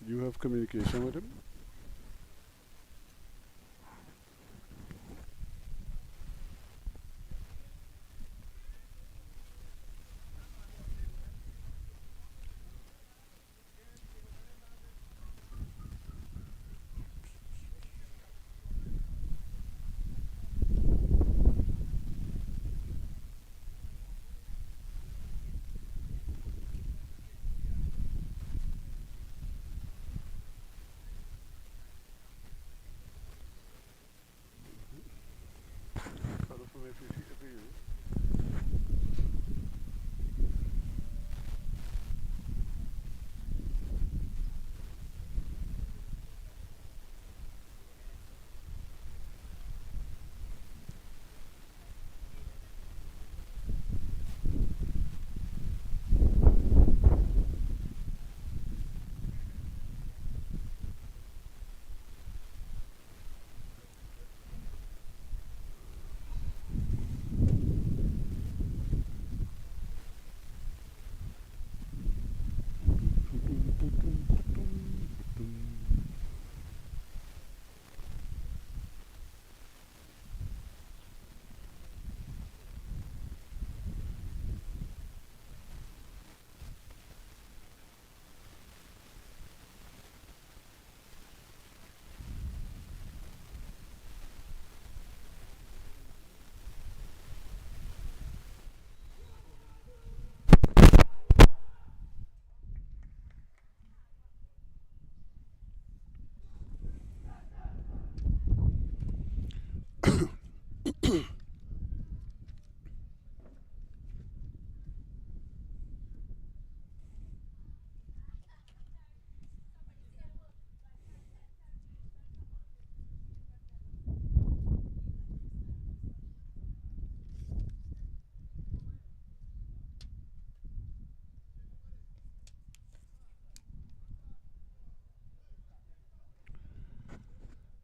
You have communication with him?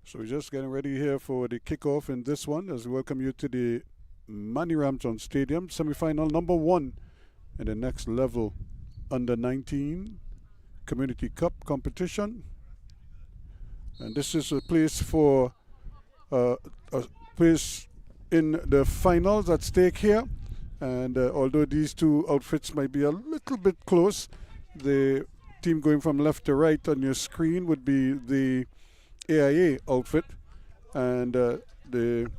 So we're just getting ready here for the kickoff in this one as we welcome you to the Manny Ramjohn Stadium semi-final number 1 in the next level under 19 Community Cup competition. And this is a place for a place in the finals at stake here. And although these two outfits might be a little bit close, the team going from left to right on your screen would be the AIA outfit and the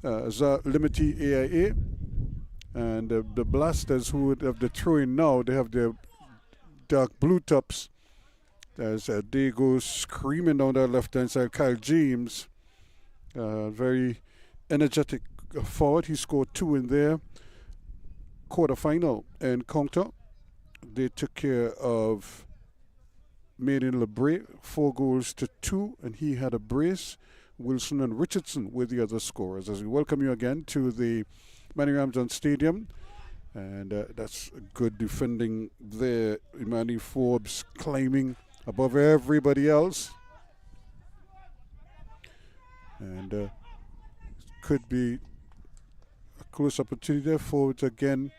LIMITY AIA, and the Blasters, who would have the throw-in now, they have their dark blue tops as they go screaming down their left-hand side. Kyle James, very energetic forward. He scored 2 in their quarterfinal encounter. They took care of Made in LeBray, 4-2, and he had a brace. Wilson and Richardson were the other scorers. As we welcome you again to the Manny Ramjohn Stadium, and that's good defending there. Imani Forbes climbing above everybody else, and could be a close opportunity there. Forwards again.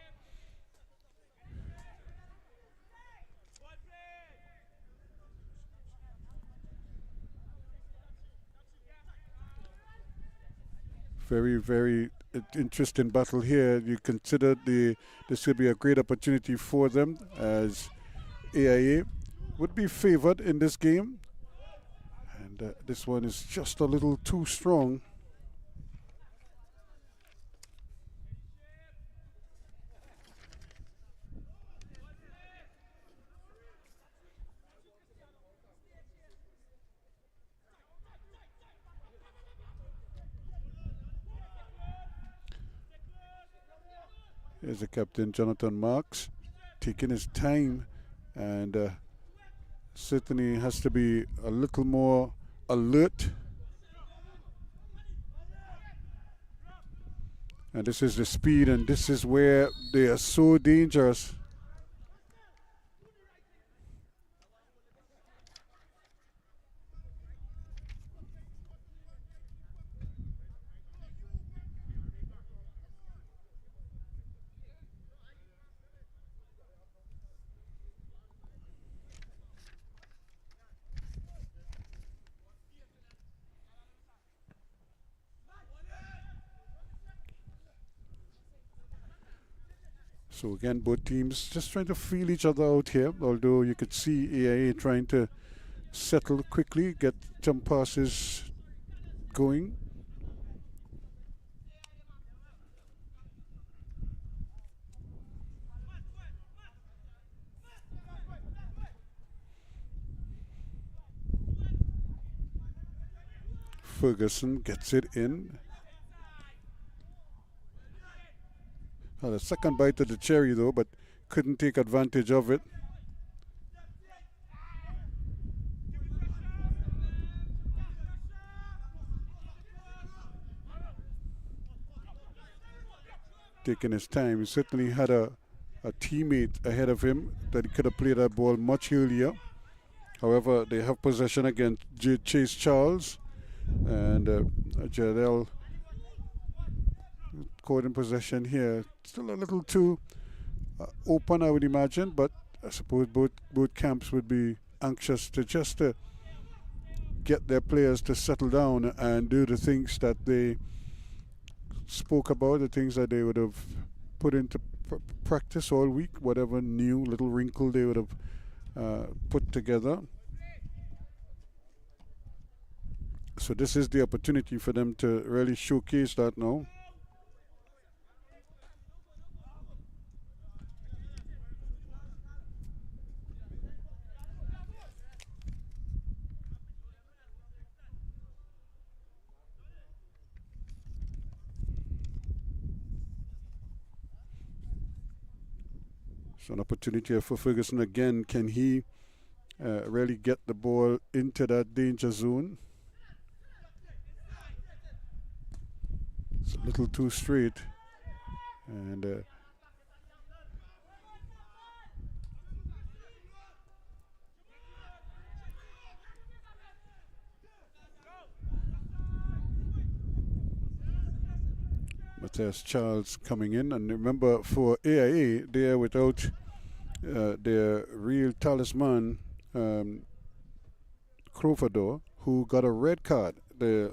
Very, very interesting battle here. You consider this could be a great opportunity for them, as AIA would be favored in this game, and this one is just a little too strong. Here's the captain, Jonathan Marks, taking his time, and certainly has to be a little more alert. And this is the speed, and this is where they are so dangerous. So again, both teams just trying to feel each other out here, although you could see AIA trying to settle quickly, get some passes going. Ferguson gets it in. Had a second bite of the cherry though, but couldn't take advantage of it. Taking his time. He certainly had a teammate ahead of him that he could have played that ball much earlier. However, they have possession against Chase Charles, and Jadel caught in possession here. Still a little too open, I would imagine, but I suppose both camps would be anxious to just get their players to settle down and do the things that they spoke about, the things that they would have put into practice all week, whatever new little wrinkle they would have put together. So this is the opportunity for them to really showcase that now. So an opportunity for Ferguson again. Can he really get the ball into that danger zone? It's a little too straight. And Matthias Charles coming in. And remember, for AIA, they are without their real talisman, Crovador, who got a red card the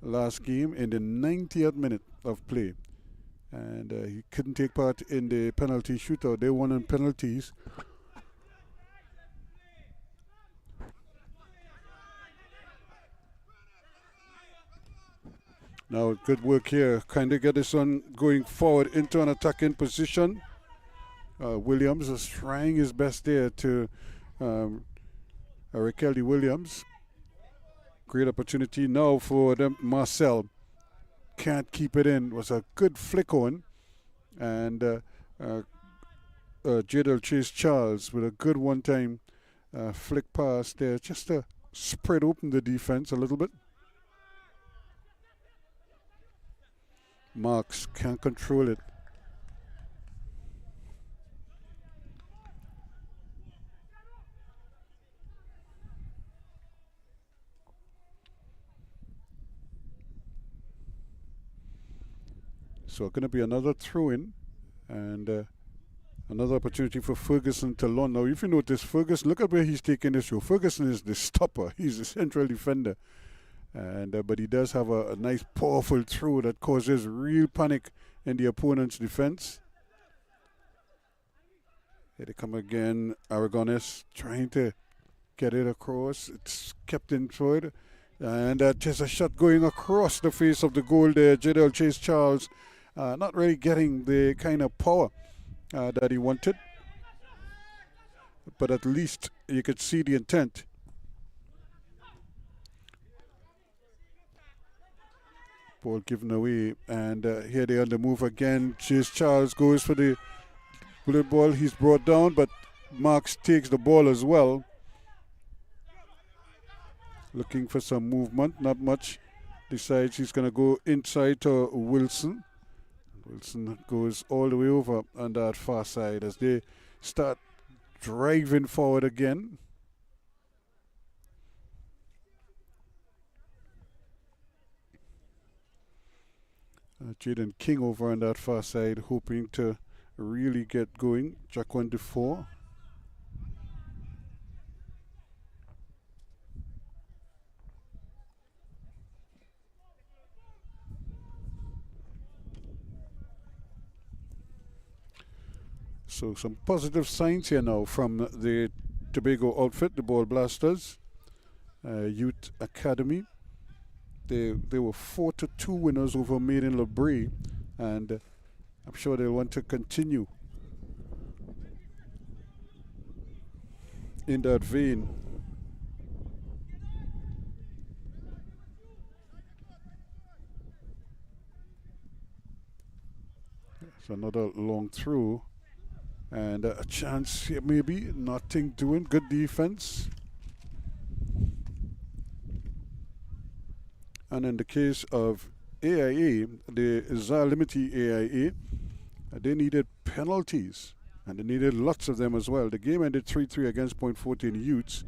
last game in the 90th minute of play. And he couldn't take part in the penalty shootout. They won on penalties. Now, good work here. Kind of get this one going forward into an attacking position. Williams is trying his best there to Raquel Williams. Great opportunity now for them. Marcel can't keep it in. Was a good flick on. And Jadel Chase Charles with a good one-time flick pass there just to spread open the defense a little bit. Marks can't control it. So going to be another throw-in and another opportunity for Ferguson to launch. Now, if you notice, Ferguson, look at where he's taking this show. Ferguson is the stopper. He's the central defender. And but he does have a nice, powerful throw that causes real panic in the opponent's defense. Here they come again. Aragones trying to get it across. It's kept inside. And just a shot going across the face of the goal there. Jadel Chase Charles not really getting the kind of power that he wanted. But at least you could see the intent. Ball given away, and here they are on the move again. Chase Charles goes for the bullet ball. He's brought down, but Marks takes the ball as well. Looking for some movement, not much. Decides he's going to go inside to Wilson. Wilson goes all the way over on that far side as they start driving forward again. Jaden King over on that far side, hoping to really get going. Jaquan Dufour. So some positive signs here now from the Tobago outfit, the Ball Blasters Youth Academy. They were 4-2 winners over Maiden LeBray, and I'm sure they'll want to continue in that vein. It's another long through, and a chance here maybe. Nothing doing. Good defense. And in the case of AIA, the LIMITY AIA, they needed penalties, and they needed lots of them as well. The game ended 3-3 against Point 14 Utes,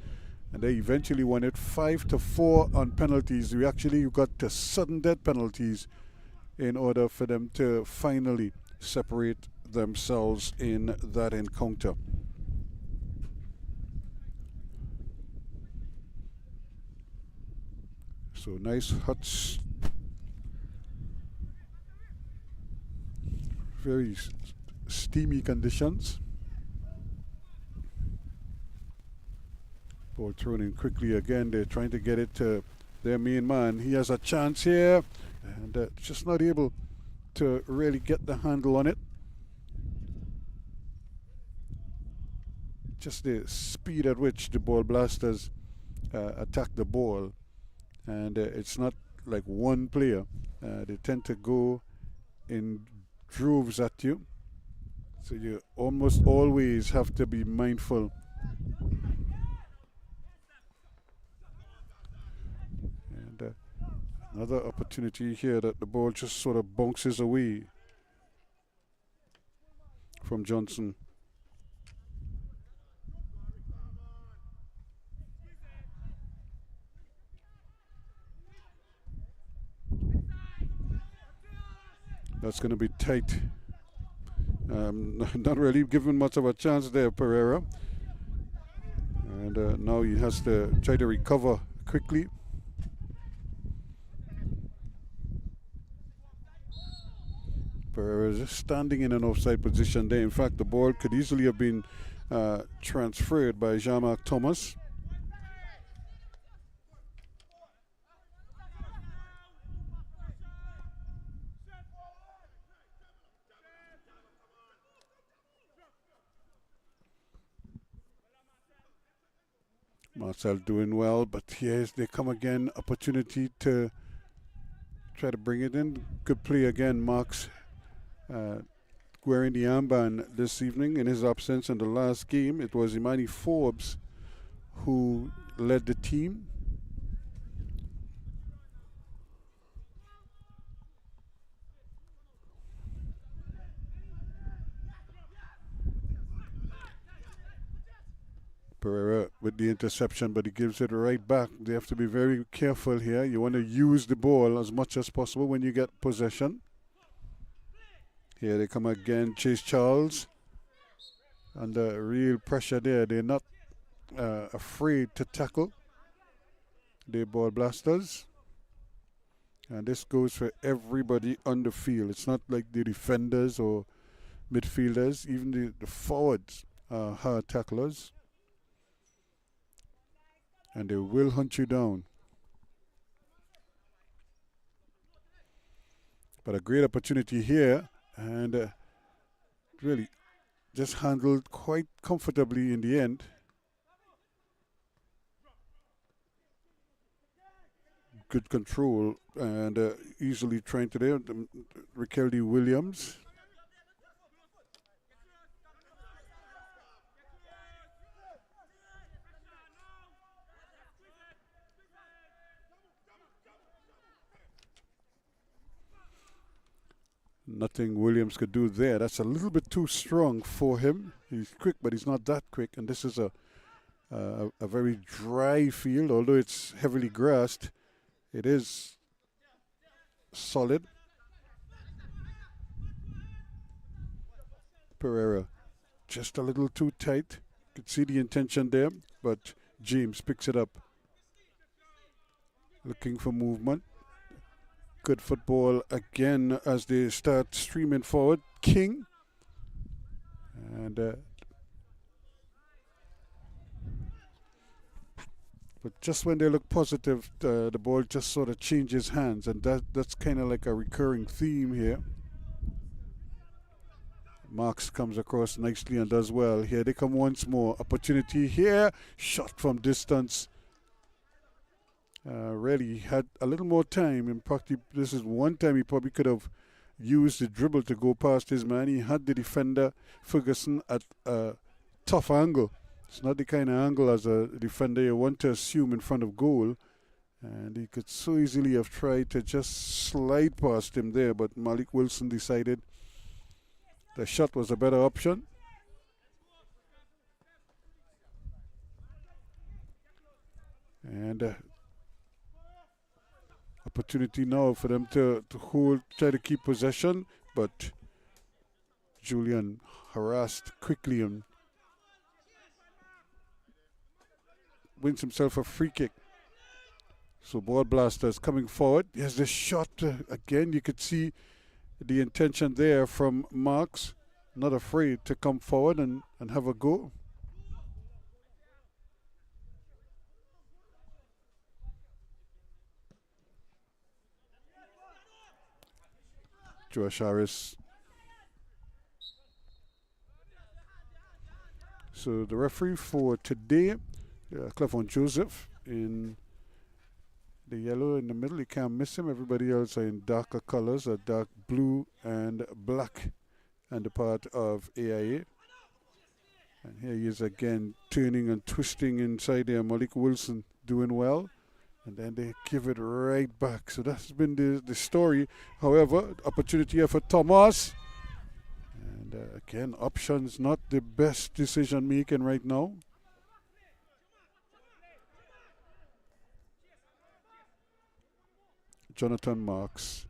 and they eventually won it 5-4 on penalties. We actually got to sudden death penalties in order for them to finally separate themselves in that encounter. So nice hot, very steamy conditions. Ball thrown in quickly again. They're trying to get it to their main man. He has a chance here, and just not able to really get the handle on it. Just the speed at which the Ball Blasters attack the ball, and it's not like one player. They tend to go in droves at you, so you almost always have to be mindful. And another opportunity here that the ball just sort of bounces away from Johnson. That's going to be tight. Not really given much of a chance there, Pereira. And now he has to try to recover quickly. Pereira is just standing in an offside position there. In fact, the ball could easily have been transferred by Jean-Marc Thomas. Marcel doing well, but here's they come again. Opportunity to try to bring it in. Good play again. Marks wearing the armband this evening in his absence in the last game. It was Imani Forbes who led the team. Pereira with the interception, but he gives it right back. They have to be very careful here. You want to use the ball as much as possible when you get possession. Here they come again, Chase Charles. Under real pressure there. They're not afraid to tackle the Ball Blasters. And this goes for everybody on the field. It's not like the defenders or midfielders. Even the forwards are hard tacklers. And they will hunt you down. But a great opportunity here, and really just handled quite comfortably in the end. Good control, and easily trained to there. Rikeldi Williams. Nothing Williams could do there. That's a little bit too strong for him. He's quick, but he's not that quick. And this is a very dry field, although it's heavily grassed. It is solid. Pereira just a little too tight. Could see the intention there, but James picks it up. Looking for movement. Good football again as they start streaming forward. King. And but just when they look positive, the ball just sort of changes hands, and that's kind of like a recurring theme here. Marks comes across nicely and does well. Here they come once more. Opportunity here. Shot from distance. Really had a little more time. In fact, this is one time he probably could have used the dribble to go past his man. He had the defender, Ferguson, at a tough angle. It's not the kind of angle as a defender you want to assume in front of goal. And he could so easily have tried to just slide past him there, but Malik Wilson decided the shot was a better option. And opportunity now for them to hold, try to keep possession, but Julian harassed quickly and wins himself a free kick. So Ball Blasters coming forward. Here's the shot again. You could see the intention there from Marks, not afraid to come forward and have a go. Josh Harris. So the referee for today, Clevon Joseph, in the yellow in the middle. You can't miss him. Everybody else are in darker colors, a dark blue and black, and the part of AIA. And here he is again, turning and twisting inside there. Malik Wilson doing well. And then they give it right back. So that's been the story. However, opportunity here for Thomas. And again, options not the best decision making right now. Jonathan Marks.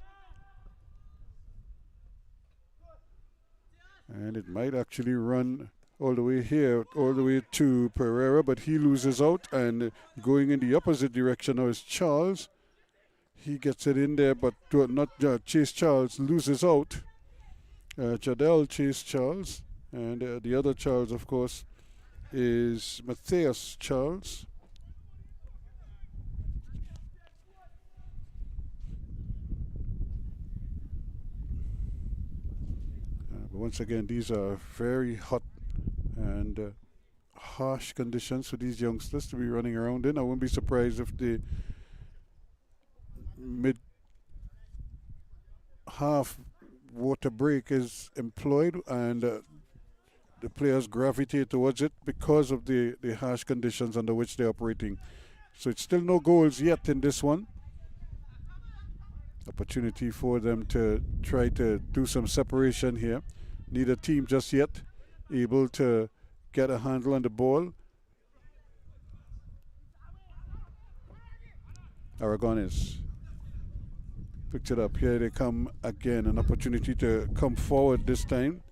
And it might actually run all the way here, all the way to Pereira, but he loses out, and going in the opposite direction now is Charles. He gets it in there, but not Chase Charles loses out. Jadel Chase Charles, and the other Charles, of course, is Matthias Charles. But once again, these are very hot and harsh conditions for these youngsters to be running around in. I wouldn't be surprised if the mid-half water break is employed and the players gravitate towards it because of the harsh conditions under which they're operating. So it's still no goals yet in this one. Opportunity for them to try to do some separation here. Neither team just yet able to get a handle on the ball. Aragones picked it up. Here they come again. An opportunity to come forward this time.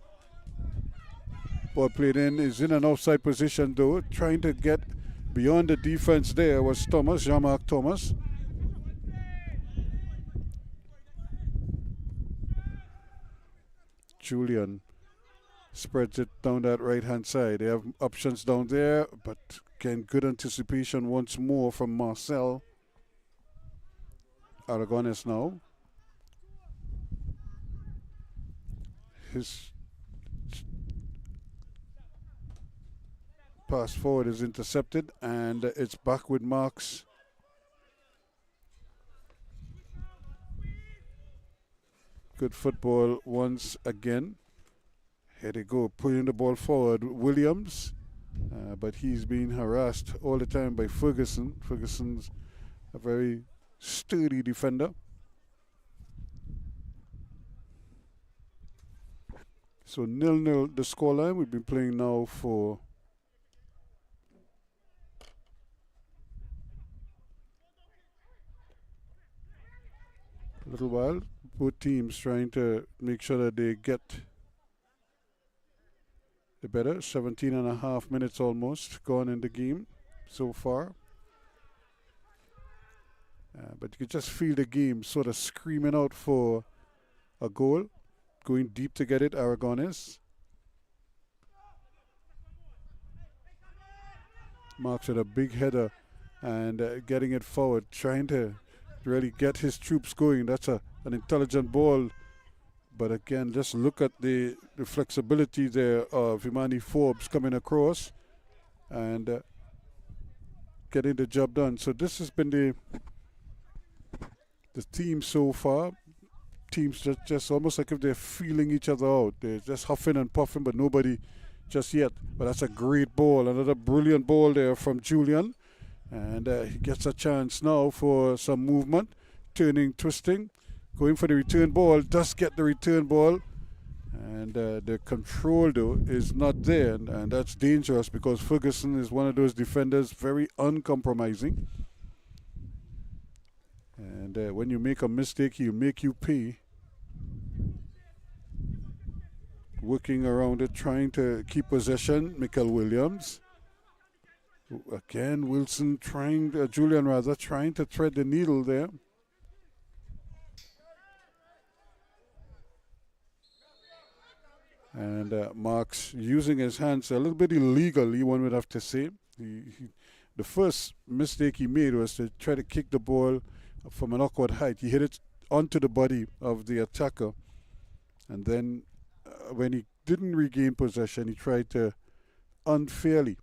Ball played in, is in an offside position though. Trying to get beyond the defense there was Thomas, Jean-Marc Thomas. Julian spreads it down that right hand side. They have options down there, but again, good anticipation once more from Marcel. Aragones now. His pass forward is intercepted, and it's back with Marks. Good football once again. Here they go, putting the ball forward. Williams, but he's being harassed all the time by Ferguson. Ferguson's a very sturdy defender. So 0-0 the scoreline. We've been playing now for a little while. Both teams trying to make sure that they get the better. 17.5 minutes almost gone in the game so far. But you can just feel the game sort of screaming out for a goal. Going deep to get it, Aragones. Marks with a big header and getting it forward, trying to really get his troops going. That's an intelligent ball. But again, just look at the flexibility there of Imani Forbes coming across and getting the job done. So this has been the team so far. Teams just almost like if they're feeling each other out. They're just huffing and puffing, but nobody just yet. But that's a great ball. Another brilliant ball there from Julian. And he gets a chance now for some movement. Turning, twisting. Going for the return ball. Does get the return ball. And the control, though, is not there. And that's dangerous because Ferguson is one of those defenders, very uncompromising. And when you make a mistake, he'll make you pay. Working around it, trying to keep possession. Michael Williams. Again, Wilson Julian rather, trying to thread the needle there. And Marks using his hands a little bit illegally, one would have to say. The first mistake he made was to try to kick the ball from an awkward height. He hit it onto the body of the attacker. And then when he didn't regain possession, he tried to unfairly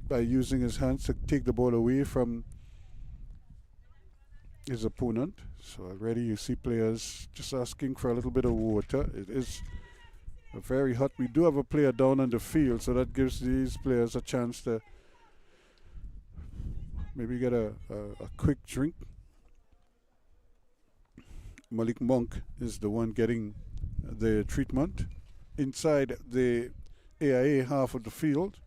by using his hands to take the ball away from his opponent. So already you see players just asking for a little bit of water. It is very hot. We do have a player down on the field, so that gives these players a chance to maybe get a quick drink. Malik Monk is the one getting the treatment inside the AIA half of the field.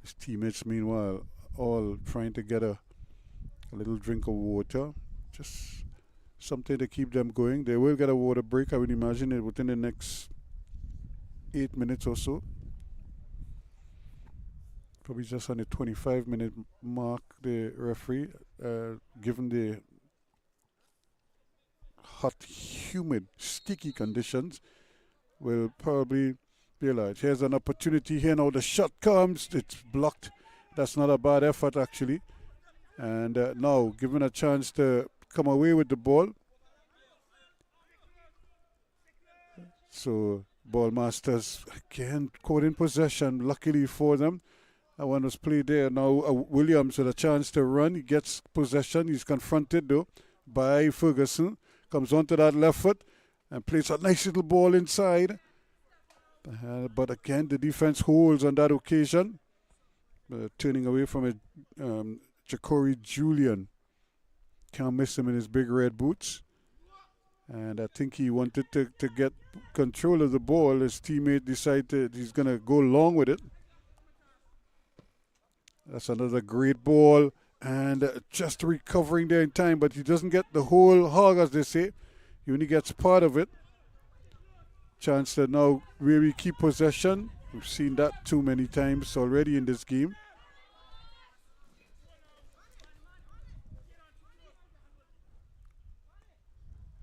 His teammates, meanwhile, all trying to get a little drink of water, just something to keep them going. They will get a water break, I would imagine, it within the next 8 minutes or so. Probably just on the 25-minute mark, the referee, given the hot, humid, sticky conditions, will probably realize here's an opportunity here now. The shot comes, it's blocked. That's not a bad effort, actually. And now given a chance to come away with the ball. So Ball Masters again caught in possession, luckily for them. That one was played there. Now Williams with a chance to run. He gets possession. He's confronted though by Ferguson. Comes onto that left foot and plays a nice little ball inside. But again, the defense holds on that occasion. Turning away from it, Ja'Cory Julian. Can't miss him in his big red boots. And I think he wanted to get control of the ball. His teammate decided he's going to go along with it. That's another great ball. And just recovering there in time, but he doesn't get the whole hog, as they say. He only gets part of it. Chance to now really keep possession. We've seen that too many times already in this game.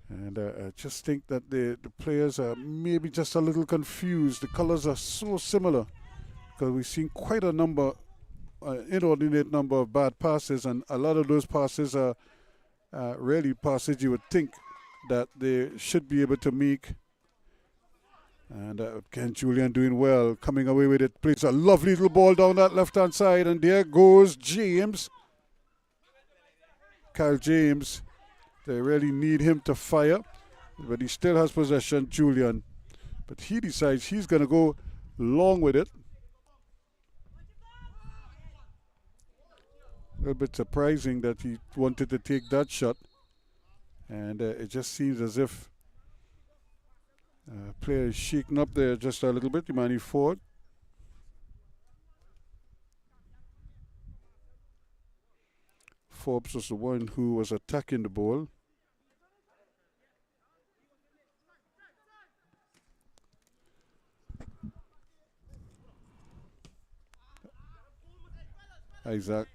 And I just think that the players are maybe just a little confused. The colors are so similar because we've seen quite a number, inordinate number of bad passes, and a lot of those passes are really passes you would think that they should be able to make. And again, Julian doing well, coming away with it. Plays a lovely little ball down that left-hand side, and there goes James. Kyle James. They really need him to fire, but he still has possession, Julian. But he decides he's going to go long with it. A little bit surprising that he wanted to take that shot. And it just seems as if player is shaken up there just a little bit. Imani Ford. Forbes was the one who was attacking the ball. Isaac.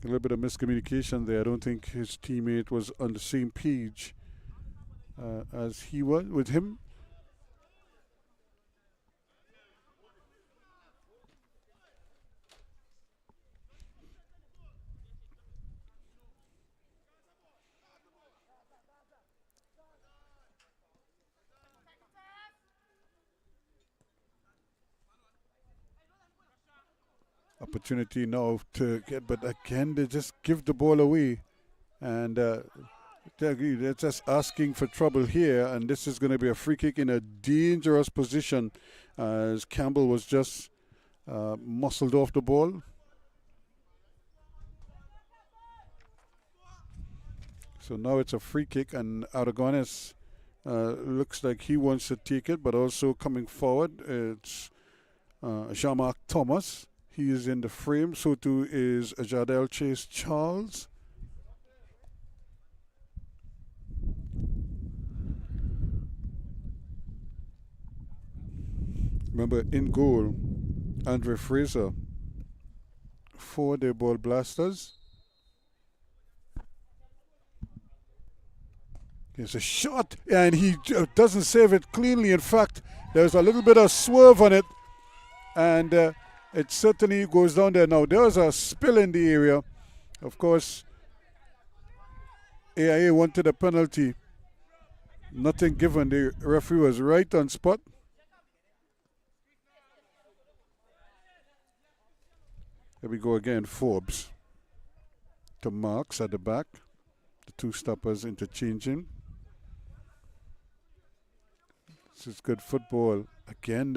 A little bit of miscommunication there. I don't think his teammate was on the same page as he was with him. Opportunity now to get, but again they just give the ball away, and they're just asking for trouble here. And this is going to be a free kick in a dangerous position, as Campbell was just muscled off the ball. So now it's a free kick, and Aragones looks like he wants to take it, but also coming forward, it's Jean-Marc Thomas. He is in the frame. So too is Jardel Chase Charles. Remember, in goal, Andre Fraser for the Ball Blasters. There's a shot, and he doesn't save it cleanly. In fact, there's a little bit of swerve on it, and it certainly goes down there. Now, there's a spill in the area. Of course, AIA wanted a penalty. Nothing given. The referee was right on spot. Here we go again. Forbes to Marks at the back. The two stoppers interchanging. This is good football. Again,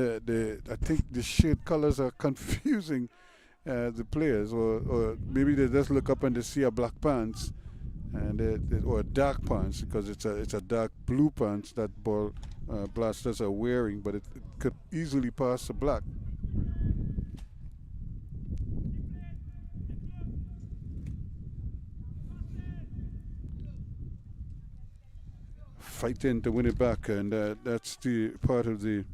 I think the shade colors are confusing the players, or maybe they just look up and they see a black pants, and or dark pants, because it's a dark blue pants that Ball Blasters are wearing, but it could easily pass the black. Fighting to win it back, and that's the part of the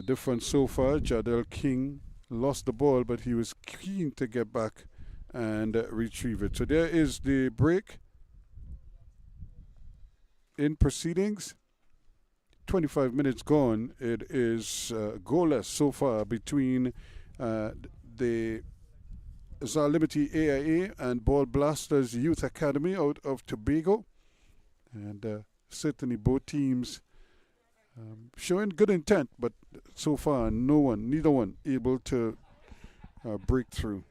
difference so far. Jardel King lost the ball, but he was keen to get back and retrieve it. So there is the break in proceedings. 25 minutes gone. It is goalless so far between the LIMITY AIA and Ball Blasters Youth Academy out of Tobago. And certainly both teams showing good intent, but so far neither one able to break through.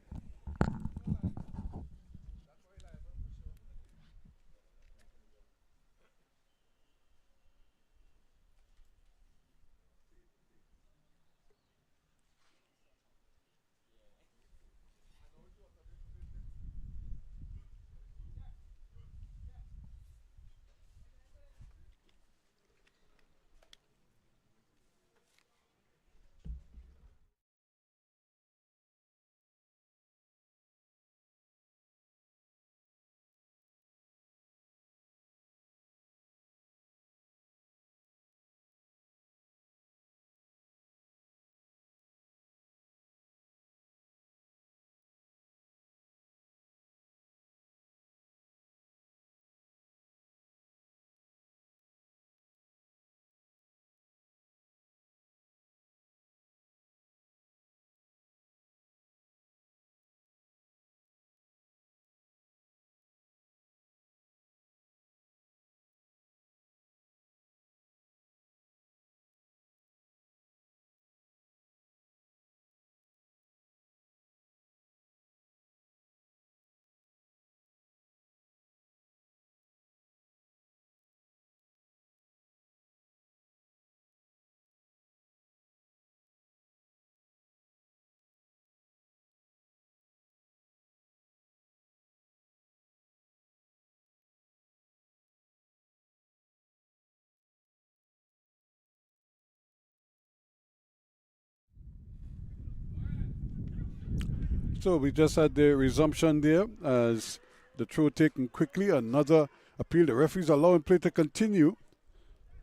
So we just had the resumption there as the throw taken quickly. Another appeal. The referees allowing play to continue.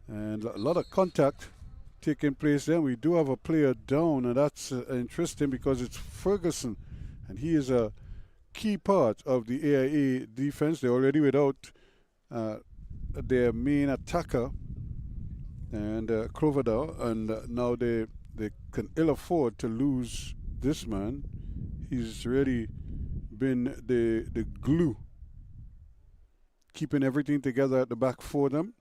And a lot of contact taking place there. We do have a player down, and that's interesting because it's Ferguson. And he is a key part of the AIA defense. They're already without their main attacker and Cloverdale, and now they can ill afford to lose this man. He's really been the glue, keeping everything together at the back for them.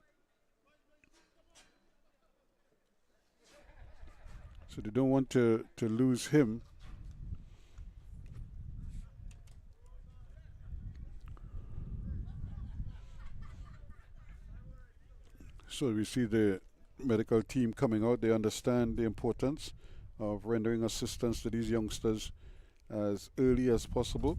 So they don't want to lose him. So we see the medical team coming out. They understand the importance of rendering assistance to these youngsters as early as possible.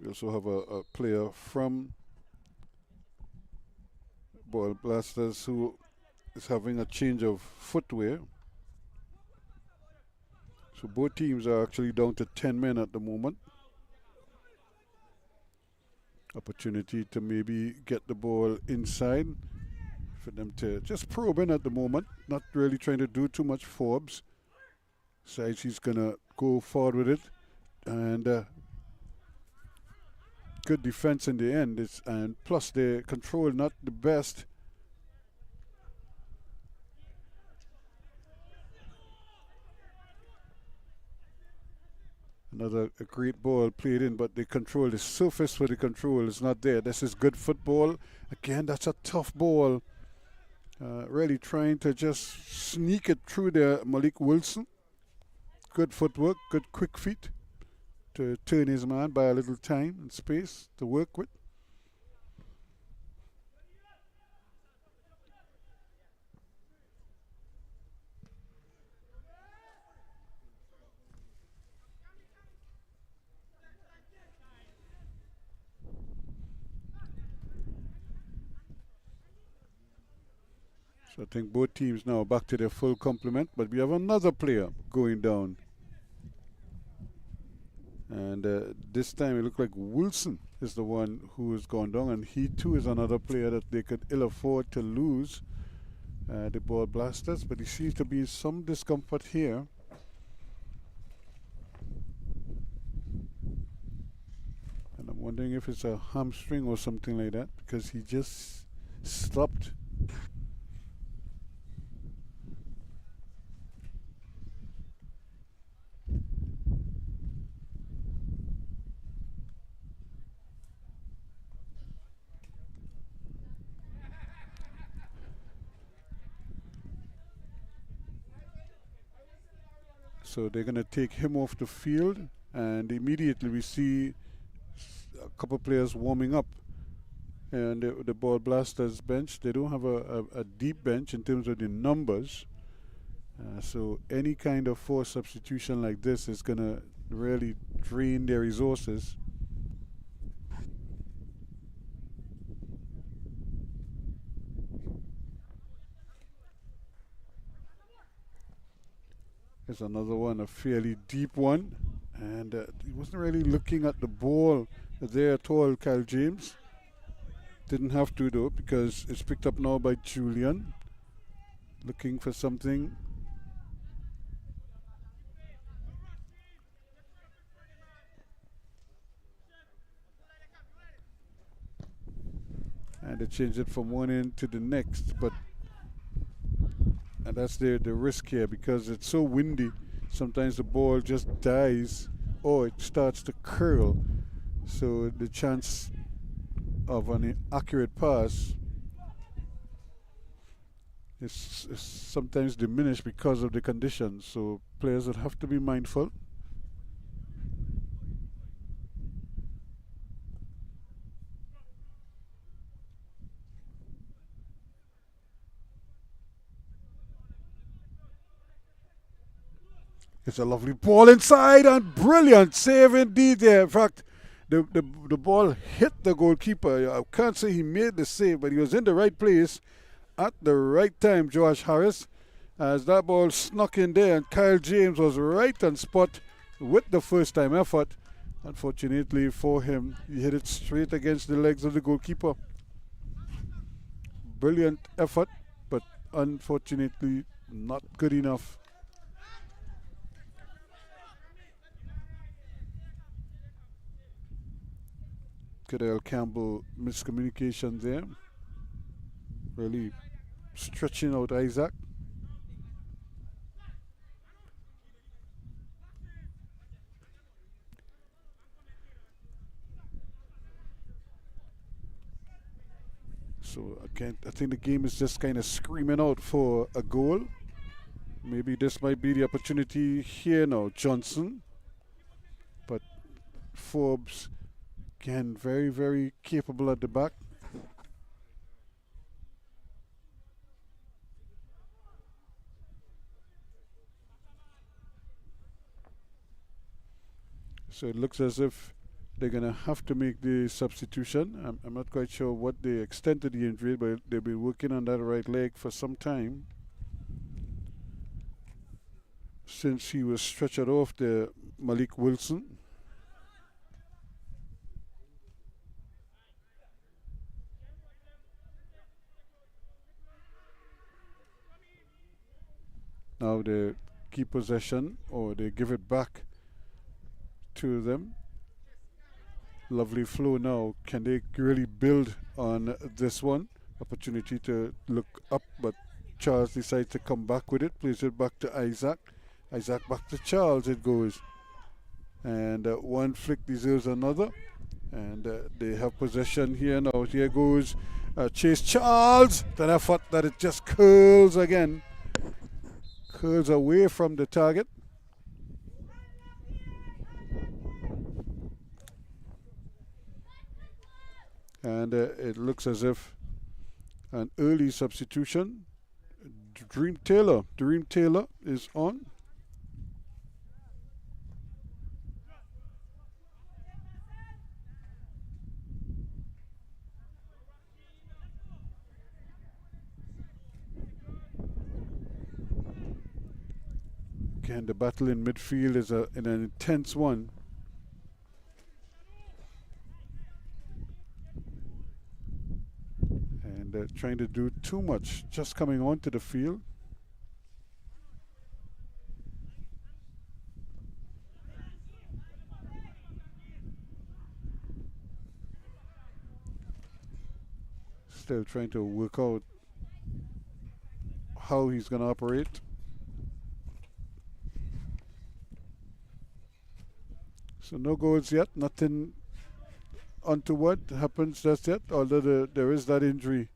We also have a player from Ball Blasters who is having a change of footwear. So both teams are actually down to 10 men at the moment. Opportunity to maybe get the ball inside for them to just probe in at the moment. Not really trying to do too much. Forbes decides he's going to go forward with it. And good defense in the end. And plus the control not the best. Another a great ball played in, but the control, the surface for the control is not there. This is good football. Again, that's a tough ball. Really trying to just sneak it through there, Malik Wilson. Good footwork, good quick feet to turn his man by a little time and space to work with. So I think both teams now back to their full complement, but we have another player going down. And this time it looked like Wilson is the one who has gone down, and he too is another player that they could ill afford to lose, the Ball Blasters, but he seems to be in some discomfort here. And I'm wondering if it's a hamstring or something like that, because he just stopped. So they're going to take him off the field, and immediately we see a couple players warming up. And the Ball Blasters bench, they don't have a deep bench in terms of the numbers. So any kind of forced substitution like this is going to really drain their resources. There's another one, a fairly deep one, and he wasn't really looking at the ball there at all, Kyle James. Didn't have to though, because it's picked up now by Julian, looking for something. And they change it from one end to the next, but and that's the risk here, because it's so windy. Sometimes the ball just dies or it starts to curl. So the chance of an accurate pass is sometimes diminished because of the conditions. So players would have to be mindful. It's a lovely ball inside, and brilliant save indeed there. In fact, the ball hit the goalkeeper. I can't say he made the save, but he was in the right place at the right time, Josh Harris, as that ball snuck in there, and Kyle James was right on spot with the first time effort. Unfortunately for him, he hit it straight against the legs of the goalkeeper. brilliant effort, but unfortunately not good enough. Cadell Campbell miscommunication there. Really stretching out Isaac. So again, I think the game is just kind of screaming out for a goal. Maybe this might be the opportunity here now. Johnson. But Forbes, again, very, very capable at the back. So it looks as if they're going to have to make the substitution. I'm not quite sure what the extent of the injury, but they've been working on that right leg for some time. Since he was stretched off the Malik Wilson. Now they keep possession, or they give it back to them. Lovely flow now. Can they really build on this one? Opportunity to look up, but Charles decides to come back with it. Plays it back to Isaac. Isaac back to Charles it goes. And one flick deserves another. And they have possession here now. Here goes Chase Charles. Then I thought that it just curls again. Curls away from the target. And it looks as if an early substitution. Dream Taylor is on. Again, the battle in midfield is an intense one. And trying to do too much just coming onto the field. Still trying to work out how he's going to operate. So no goals yet, nothing untoward happens just yet, although there is that injury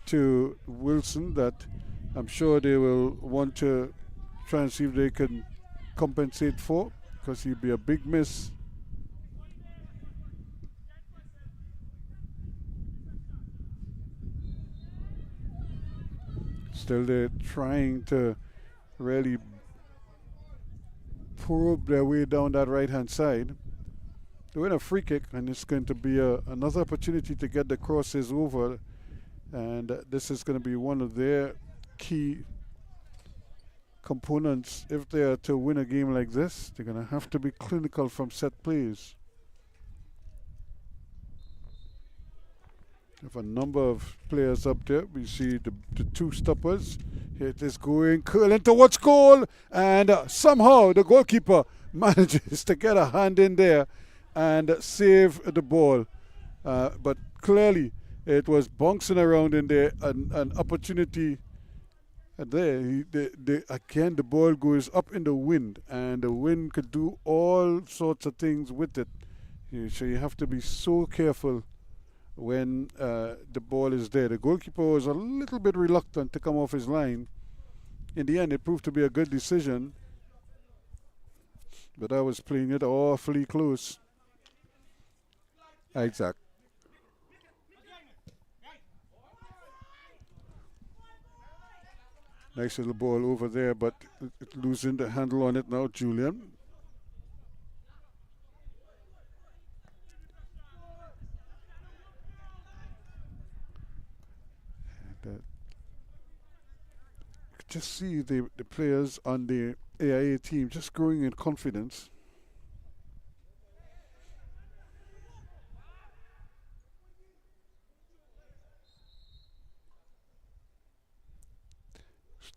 to Wilson that I'm sure they will want to try and see if they can compensate for, because he'd be a big miss. Still they're trying to really probe their way down that right hand side. They win a free kick, and it's going to be another opportunity to get the crosses over, and this is going to be one of their key components. If they are to win a game like this, they're going to have to be clinical from set plays. We have a number of players up there. We see the two stoppers. Here it is going, curling towards goal, and somehow the goalkeeper manages to get a hand in there and save the ball. But clearly it was bouncing around in there, an opportunity there. Again, the ball goes up in the wind, and the wind could do all sorts of things with it. So you have to be so careful when the ball is there. The goalkeeper was a little bit reluctant to come off his line. In the end, it proved to be a good decision, but I was playing it awfully close. Isaac. Nice little ball over there, but losing the handle on it now, Julian. And, just see the players on the AIA team just growing in confidence.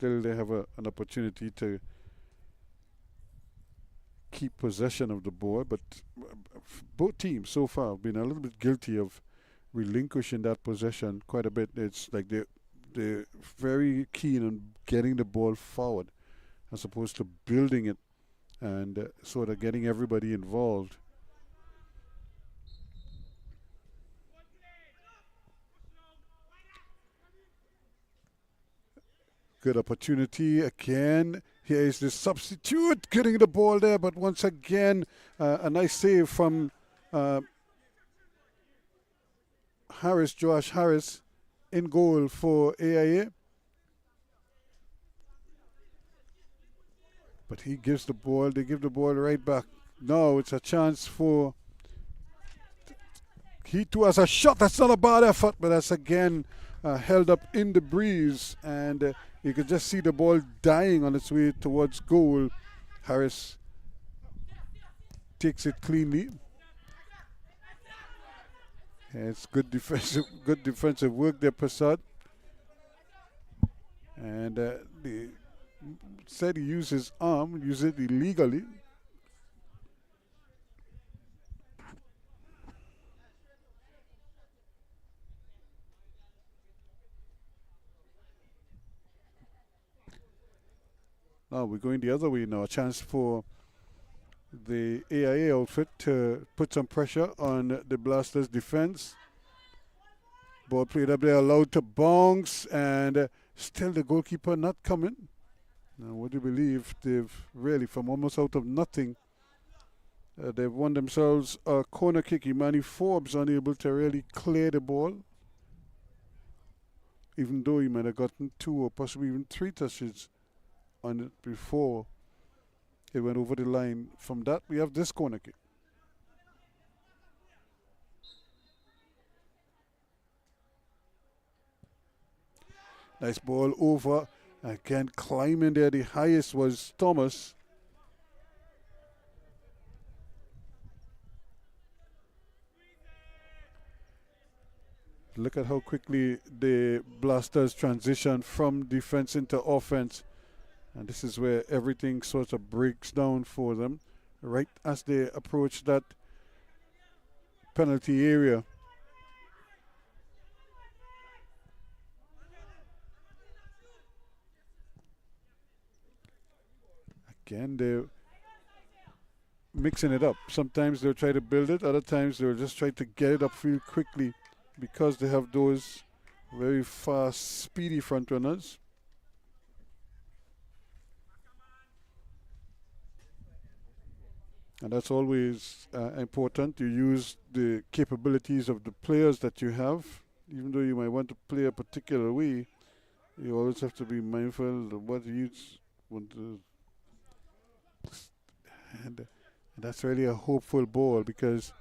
still they have an opportunity to keep possession of the ball, but both teams so far have been a little bit guilty of relinquishing that possession quite a bit. It's like they're very keen on getting the ball forward as opposed to building it and sort of getting everybody involved. Good opportunity again. Here is the substitute getting the ball there, but once again, a nice save from Harris, Josh Harris, in goal for AIA. But he gives the ball, they give the ball right back. Now it's a chance for, he too has a shot. That's not a bad effort, but that's again held up in the breeze, and you could just see the ball dying on its way towards goal. Harris takes it cleanly. And it's good defensive work there, Prasad. And they said he used his arm, used it illegally. Now we're going the other way now. A chance for the AIA outfit to put some pressure on the Blasters' defense. Ball played up there, allowed to bounce, and still the goalkeeper not coming. Now, what do you believe? They've really, from almost out of nothing, they've won themselves a corner kick. Imani Forbes unable to really clear the ball, even though he might have gotten 2 or possibly even 3 touches on it before it went over the line. From that, we have this corner kick. Nice ball over. Again, climbing there. The highest was Thomas. Look at how quickly the Blasters transition from defense into offense. And this is where everything sort of breaks down for them. Right as they approach that penalty area. Again, they're mixing it up. Sometimes they'll try to build it, other times they'll just try to get it upfield quickly because they have those very fast, speedy front runners. And that's always important. You use the capabilities of the players that you have. Even though you might want to play a particular way, you always have to be mindful of what you want to. And that's really a hopeful ball because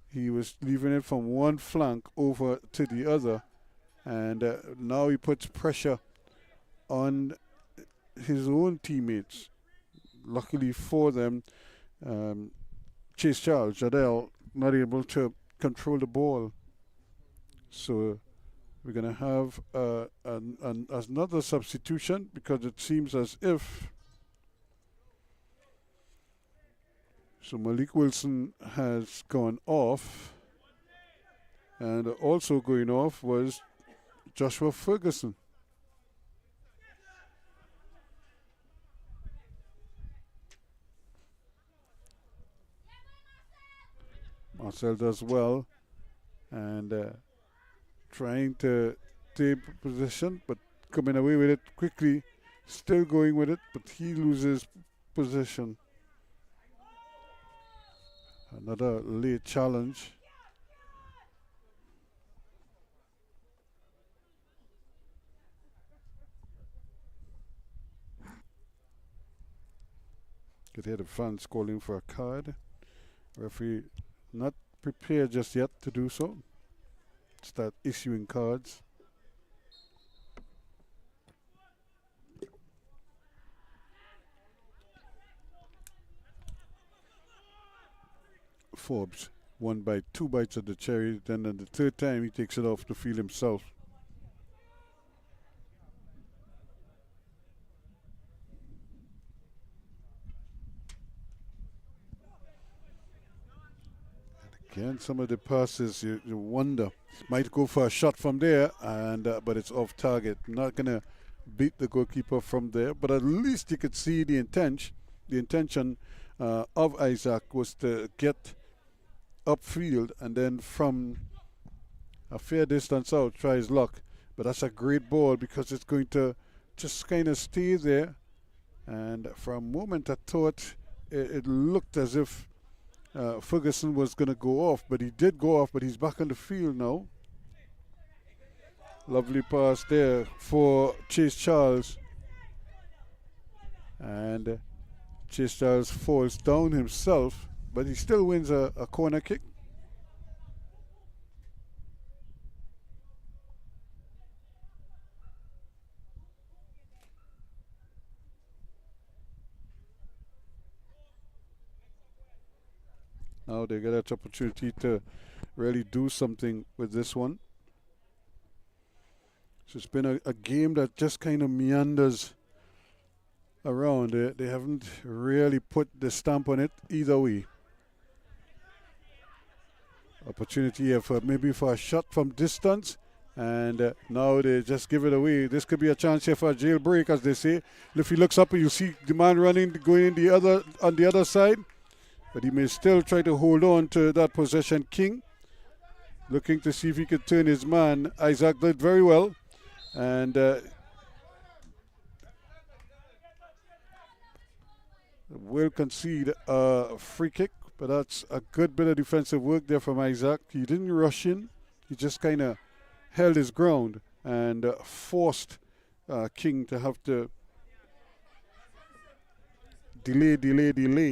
he was leaving it from one flank over to the other. And now he puts pressure on his own teammates. Luckily for them, Chase Charles, Jadel, not able to control the ball. So we're going to have another substitution because it seems as if so Malik Wilson has gone off, and also going off was Joshua Ferguson. Marcel does well and trying to take position, but coming away with it quickly, still going with it, but he loses position. Another late challenge. Could hear the fans calling for a card. Referee not prepared just yet to do so. Start issuing cards. Forbes won by 2 bites of the cherry, then on the 3rd time he takes it off the field himself. Again, some of the passes you wonder. Might go for a shot from there, and but it's off target. Not gonna beat the goalkeeper from there, but at least you could see the intention. The intention of Isaac was to get upfield and then from a fair distance out try his luck. But that's a great ball because it's going to just kind of stay there. And for a moment I thought it looked as if Ferguson was going to go off, but he did go off, but he's back on the field now. Lovely pass there for Chase Charles. And Chase Charles falls down himself, but he still wins a corner kick. Now they get that opportunity to really do something with this one. So it's been a game that just kind of meanders around. They haven't really put the stamp on it either way. Opportunity here for maybe for a shot from distance, and now they just give it away. This could be a chance here for a jailbreak, as they say. If he looks up and you see the man running, going on the other side, but he may still try to hold on to that possession. King looking to see if he could turn his man. Isaac did very well, and will concede a free kick, but that's a good bit of defensive work there from Isaac. He didn't rush in, he just kind of held his ground and forced King to have to delay,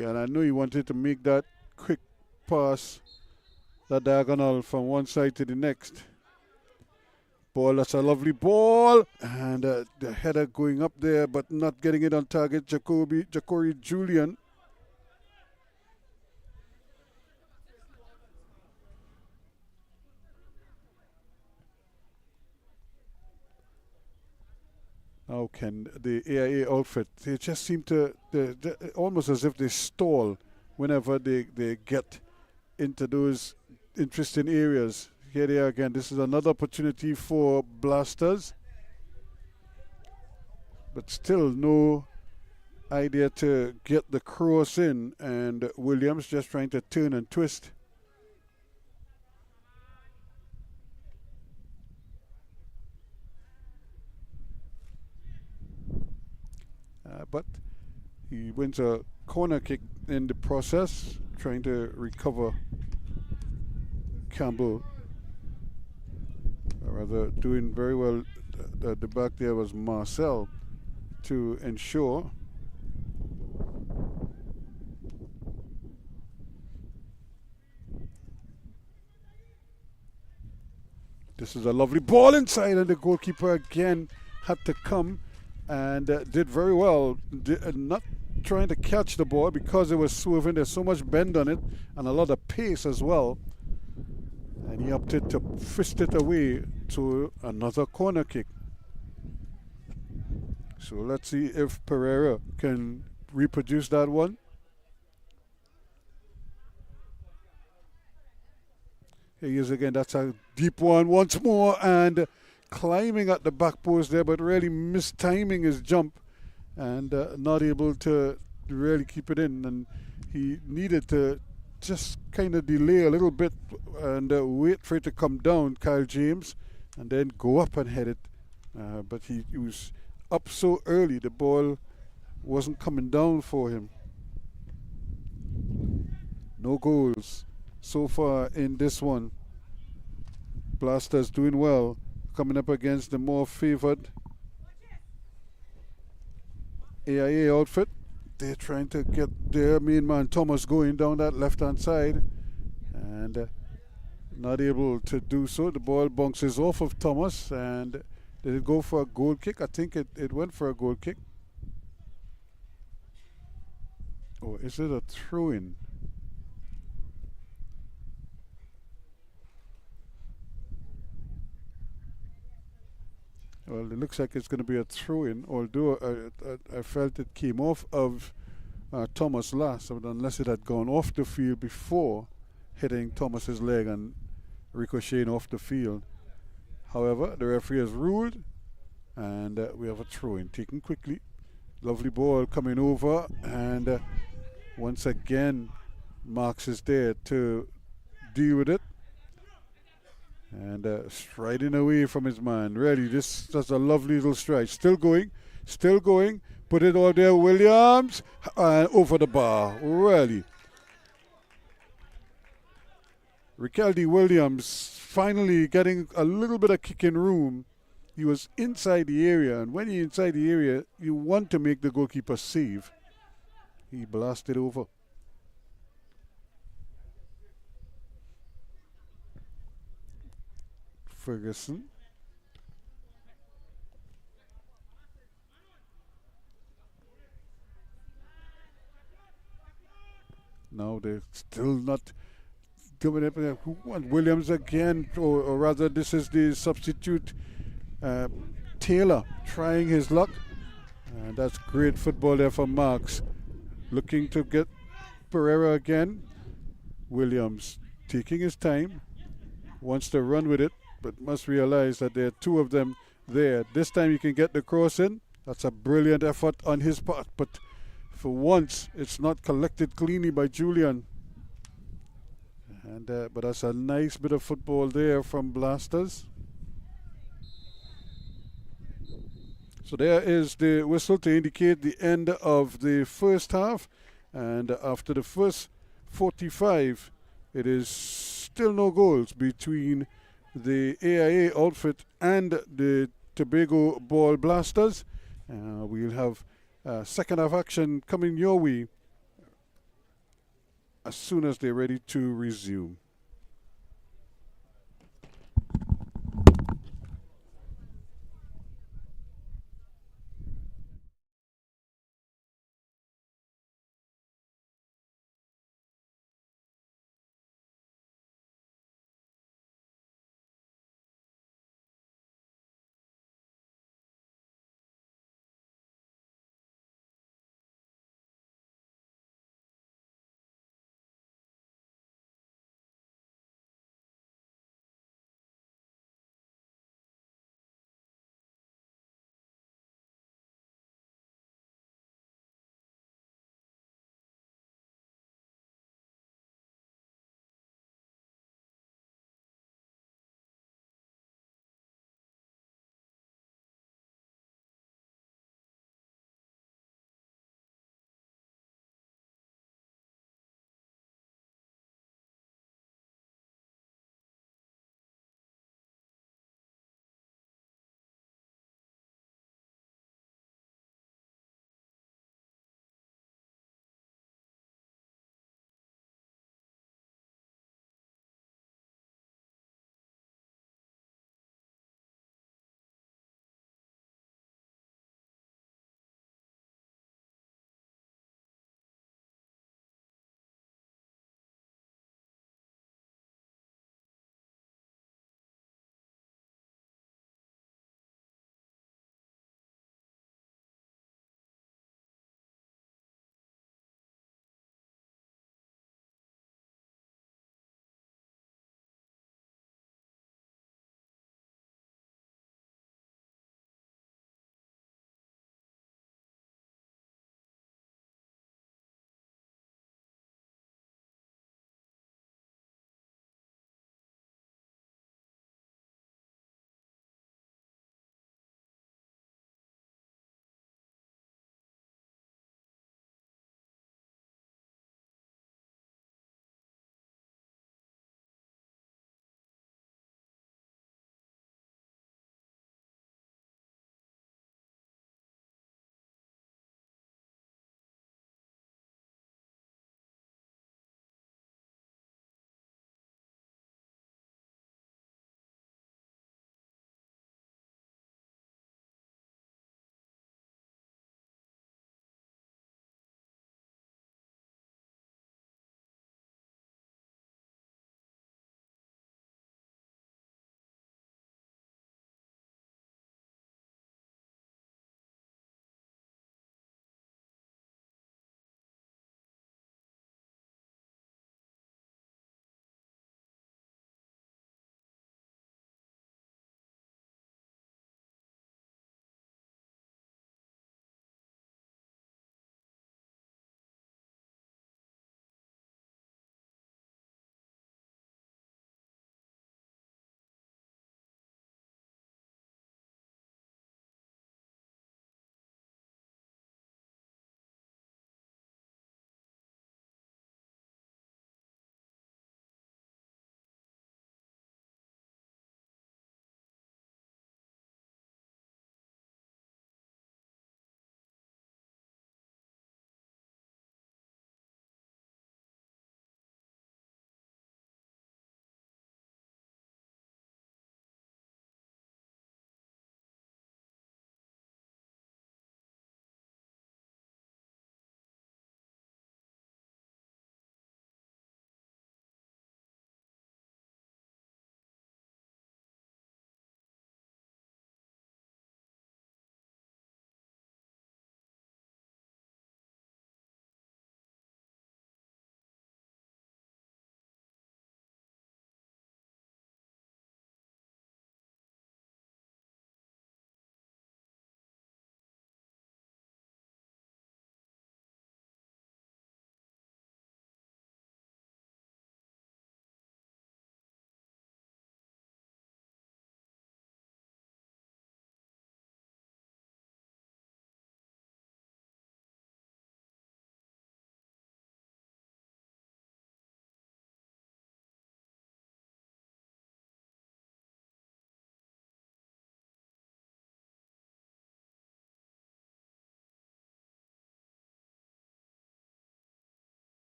and I know he wanted to make that quick pass, that diagonal from one side to the next. Ball, that's a lovely ball, and the header going up there but not getting it on target. Ja'Cory Julian. Now can the AIA outfit, they just seem to, almost as if they stall whenever they get into those interesting areas. Here they are again. This is another opportunity for Blasters, but still no idea to get the cross in, and Williams just trying to turn and twist. But he wins a corner kick in the process, trying to recover Campbell. Rather doing very well at the back there was Marcel to ensure. This is a lovely ball inside, and the goalkeeper again had to come and did very well, not trying to catch the ball because it was swerving. There's so much bend on it and a lot of pace as well, and he opted to fist it away to another corner kick. So let's see if Pereira can reproduce that one. Here he is again. That's a deep one once more, and climbing at the back post there, but really mistiming his jump and not able to really keep it in. And he needed to just kind of delay a little bit and wait for it to come down, Kyle James, and then go up and head it. But he was up so early, the ball wasn't coming down for him. No goals so far in this one. Blasters doing well, coming up against the more favored AIA outfit. They're trying to get their main man Thomas going down that left-hand side, and not able to do so. The ball bounces off of Thomas, and did it go for a goal kick? I think it went for a goal kick. Or is it a throw-in? Well, it looks like it's going to be a throw-in, although I felt it came off of Thomas last, but unless it had gone off the field before, hitting Thomas's leg and ricocheting off the field. However, the referee has ruled, and we have a throw-in taken quickly. Lovely ball coming over, and once again, Marks is there to deal with it. And striding away from his man. Really, this is a lovely little stride. Still going, still going. Put it all there, Williams, and over the bar. Really. Riquelme Williams finally getting a little bit of kicking room. He was inside the area, and when you're inside the area, you want to make the goalkeeper save. He blasted over. Ferguson. Now they're still not doing it. Williams again, or rather, this is the substitute Taylor trying his luck. And that's great football there for Marks. Looking to get Pereira again. Williams taking his time. Wants to run with it, but must realize that there are two of them there. This time you can get the cross in. That's a brilliant effort on his part, but for once it's not collected cleanly by Julian. And but that's a nice bit of football there from Blasters. So there is the whistle to indicate the end of the first half, and after the first 45 it is still no goals between the AIA outfit and the Tobago Ball Blasters. We'll have second half action coming your way as soon as they're ready to resume.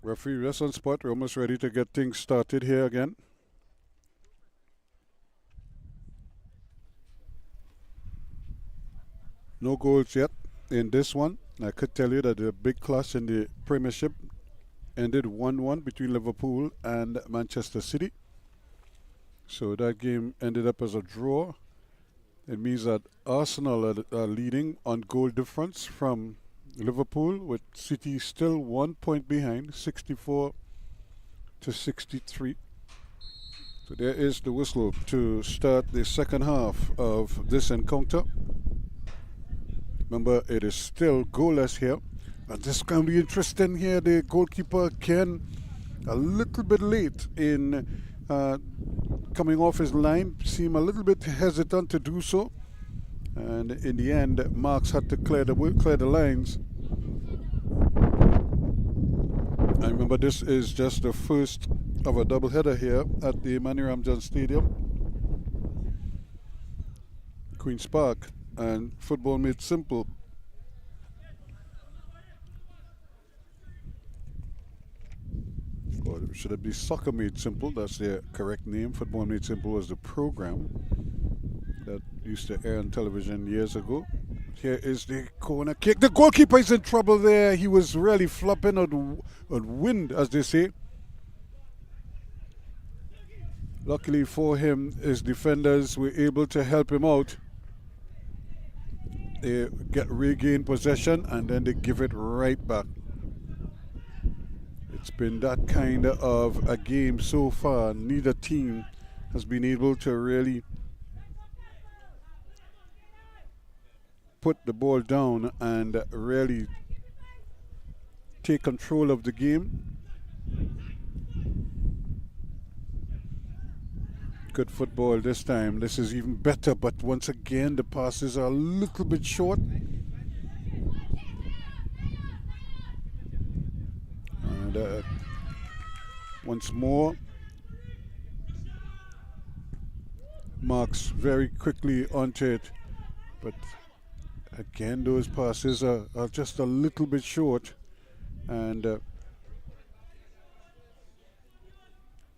Referee rest on spot. We're almost ready to get things started here again. No goals yet in this one. I could tell you that the big clash in the Premiership ended 1-1 between Liverpool and Manchester City. So that game ended up as a draw. It means that Arsenal are leading on goal difference from Liverpool, with City still 1 point behind, 64 to 63. So there is the whistle to start the second half of this encounter. Remember, it is still goalless here. And this can be interesting here. The goalkeeper again a little bit late in coming off his line, seemed a little bit hesitant to do so. And in the end, Marks had to clear the lines. I remember this is just the first of a doubleheader here at the Manny Ramjan Stadium, Queen's Park, and football made simple. Or should it be soccer made simple? That's the correct name. Football made simple was the program that used to air on television years ago. Here is the corner kick. The goalkeeper is in trouble there. He was really flopping on wind, as they say. Luckily for him, his defenders were able to help him out. They regain possession and then they give it right back. It's been that kind of a game so far. Neither team has been able to really put the ball down and really take control of the game. Good football this time. This is even better, but once again the passes are a little bit short. And once more, Marks very quickly onto it, but again those passes are just a little bit short, and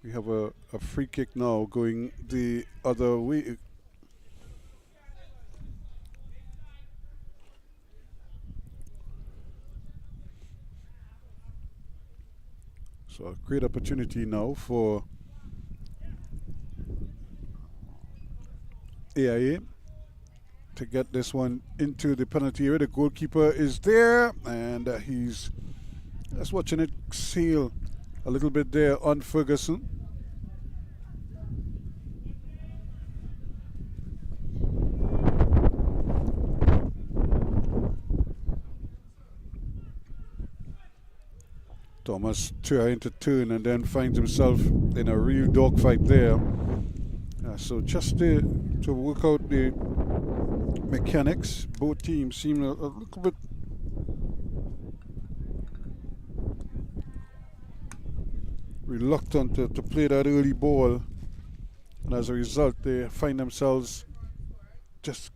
we have a free kick now going the other way. So a great opportunity now for AIA to get this one into the penalty area. The goalkeeper is there, and he's just watching it sail a little bit there on Ferguson. Thomas trying to turn and then finds himself in a real dogfight there. So just to work out the mechanics, both teams seem a little bit reluctant to play that early ball, and as a result they find themselves just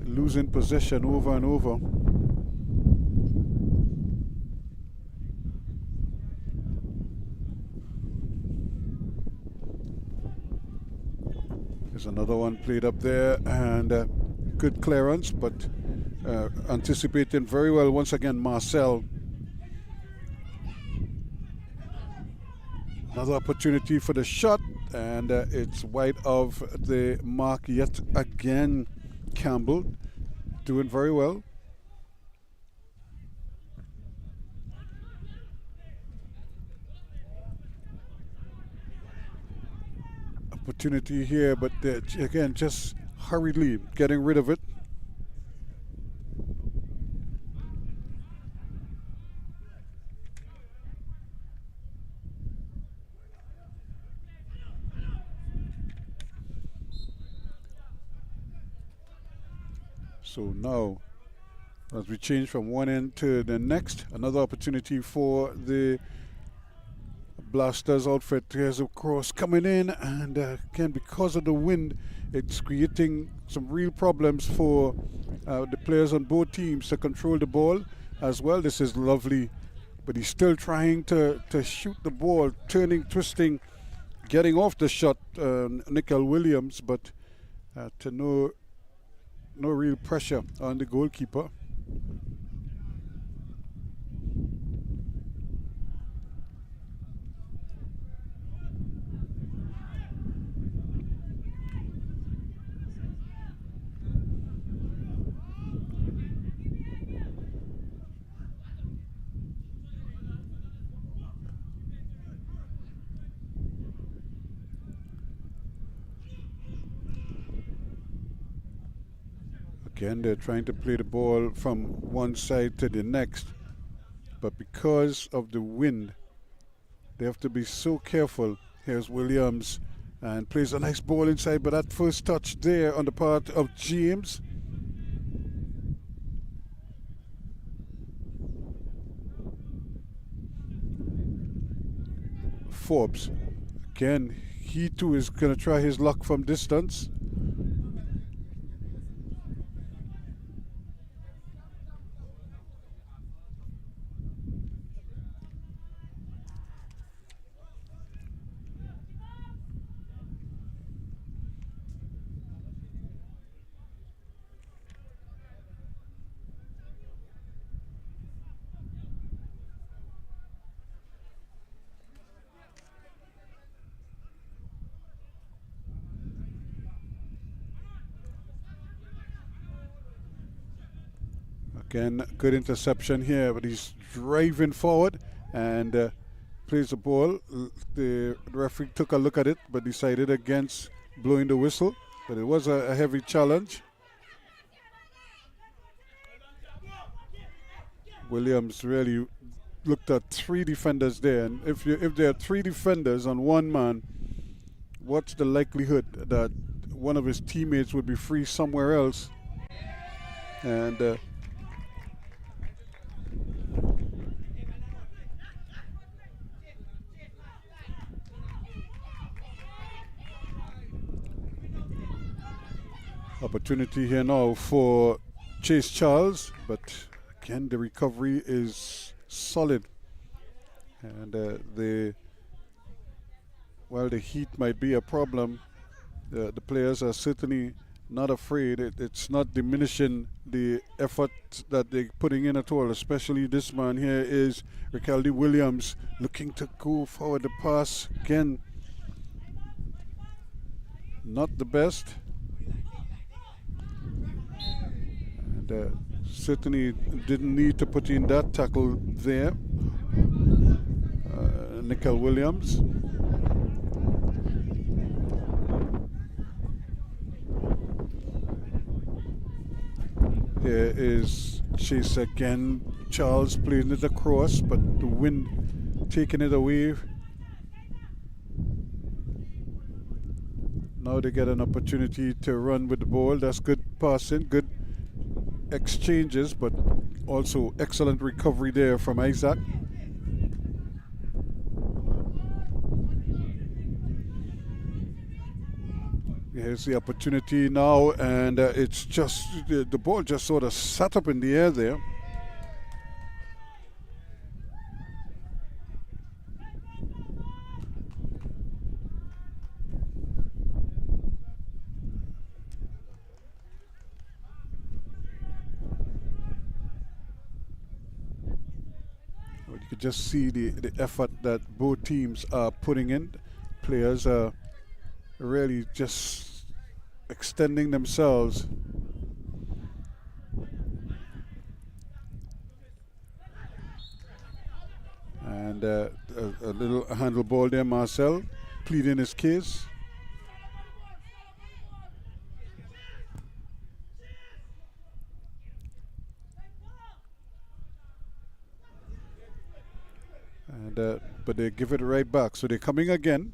losing possession over and over. There's another one played up there, and good clearance, but anticipating very well once again Marcel. Another opportunity for the shot, and it's wide of the mark yet again. Campbell doing very well. Opportunity here, but again, just hurriedly getting rid of it. So now, as we change from one end to the next, another opportunity for the Blasters outfit. Here's a cross coming in, and again, because of the wind, it's creating some real problems for the players on both teams to control the ball as well. This is lovely but he's still trying to shoot the ball, turning, twisting, getting off the shot, Nickel Williams, but to no real pressure on the goalkeeper. Again, they're trying to play the ball from one side to the next, but because of the wind, they have to be so careful. Here's Williams and plays a nice ball inside, but that first touch there on the part of James. Forbes, again, he too is going to try his luck from distance. Again, good interception here, but he's driving forward and plays the ball. The referee took a look at it, but decided against blowing the whistle. But it was a heavy challenge. Williams really looked at three defenders there, and if there are three defenders on one man, what's the likelihood that one of his teammates would be free somewhere else? And opportunity here now for Chase Charles, but again the recovery is solid, and while the heat might be a problem, the players are certainly not afraid. It's not diminishing the effort that they're putting in at all, especially this man here is Ricaldi Williams looking to go forward. The pass again not the best, and certainly didn't need to put in that tackle there. Nickel Williams. Here is Chase again. Charles playing it across, but the wind taking it away. Now they get an opportunity to run with the ball. That's good passing, good exchanges, but also excellent recovery there from Isaac. Here's the opportunity now, and it's just the ball just sort of sat up in the air there. Well, you could just see the effort that both teams are putting in. Players are really just extending themselves. And a little handle ball there, Marcel pleading his case. And but they give it right back, so they're coming again.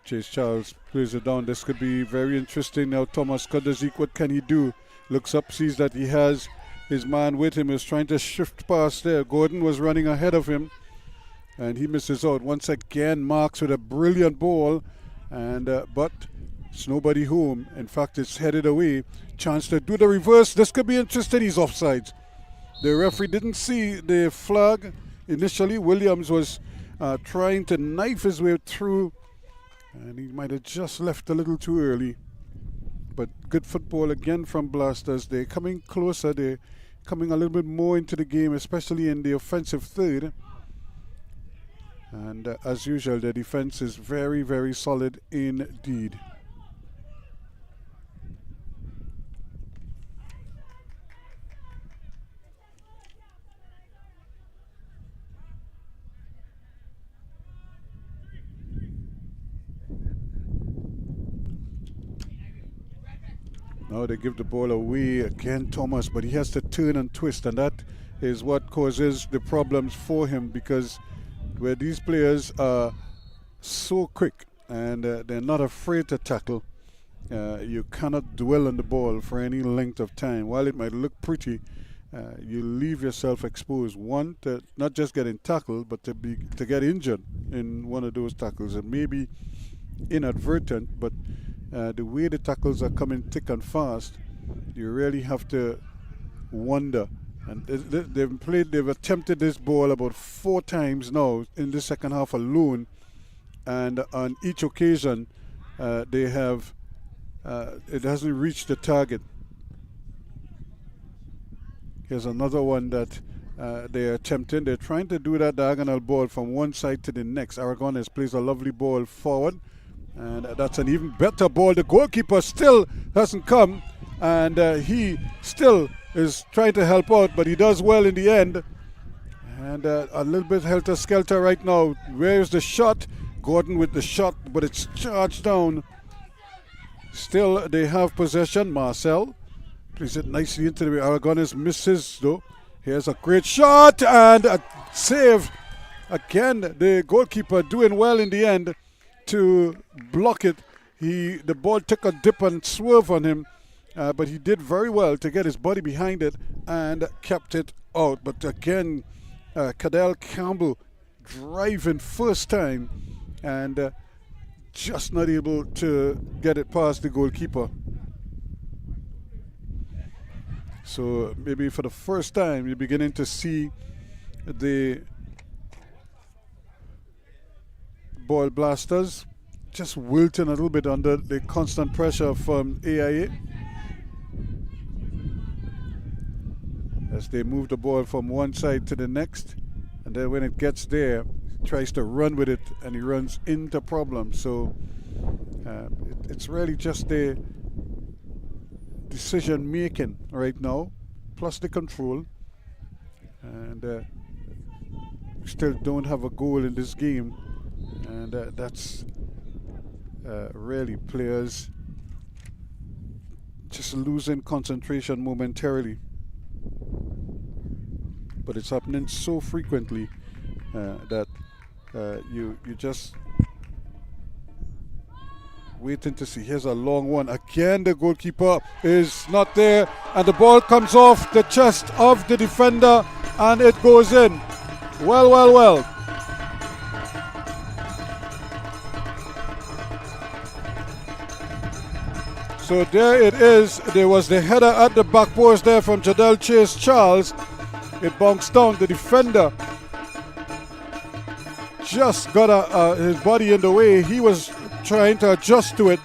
Chase Charles plays it down. This could be very interesting now. Thomas Kodazik, what can he do? Looks up, sees that he has his man with him, is trying to shift past there. Gordon was running ahead of him, and he misses out. Once again, Marks with a brilliant ball, and but It's nobody home. In fact, it's headed away. Chance to do the reverse. This could be interesting. He's offside. The referee didn't see the flag initially. Williams was trying to knife his way through, and he might have just left a little too early. But good football again from Blasters. They're coming closer. They're coming a little bit more into the game, especially in the offensive third. And as usual, their defense is very, very solid indeed. Now they give the ball away again, Thomas, but he has to turn and twist, and that is what causes the problems for him, because where these players are so quick and they're not afraid to tackle, you cannot dwell on the ball for any length of time. While it might look pretty, you leave yourself exposed. One, to not just getting tackled, but to get injured in one of those tackles, and maybe inadvertent, but the way the tackles are coming thick and fast, you really have to wonder. And they've attempted this ball about 4 times now in the second half alone, and on each occasion they have it hasn't reached the target. Here's another one that they're attempting. They're trying to do that diagonal ball from one side to the next. Aragones plays a lovely ball forward, and that's an even better ball. The goalkeeper still hasn't come, and he still is trying to help out, but he does well in the end. And a little bit helter-skelter right now. Where's the shot? Gordon with the shot, but it's charged down. Still, they have possession. Marcel plays it nicely into the Aragones, misses though. Here's a great shot and a save. Again, the goalkeeper doing well in the end to block it. The ball took a dip and swerve on him, but he did very well to get his body behind it and kept it out. But again, Cadell Campbell driving first time and just not able to get it past the goalkeeper. So maybe for the first time you're beginning to see the Ball Blasters just wilting a little bit under the constant pressure from AIA as they move the ball from one side to the next, and then when it gets there, he tries to run with it and he runs into problems. So it's really just the decision making right now, plus the control, and still don't have a goal in this game, and that's really players just losing concentration momentarily. But it's happening so frequently that you just waiting to see. Here's a long one. Again, the goalkeeper is not there, and the ball comes off the chest of the defender and it goes in. Well, well, well. So there it is. There was the header at the back post there from Jadel Chase Charles. It bounced down. The defender just got his body in the way. He was trying to adjust to it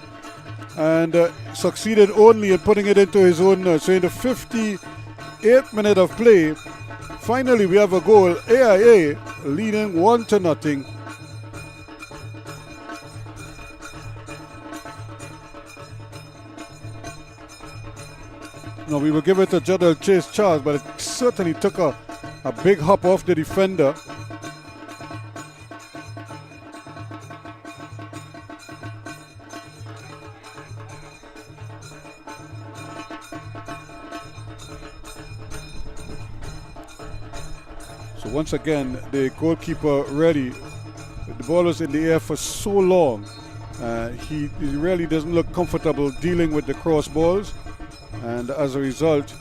and succeeded only in putting it into his own net. So in the 58th minute of play, finally we have a goal. AIA leading 1-0. No, we will give it to Jadel Chase Charles, but it certainly took a big hop off the defender. So once again, the goalkeeper ready. The ball was in the air for so long. He really doesn't look comfortable dealing with the cross balls. And as a result,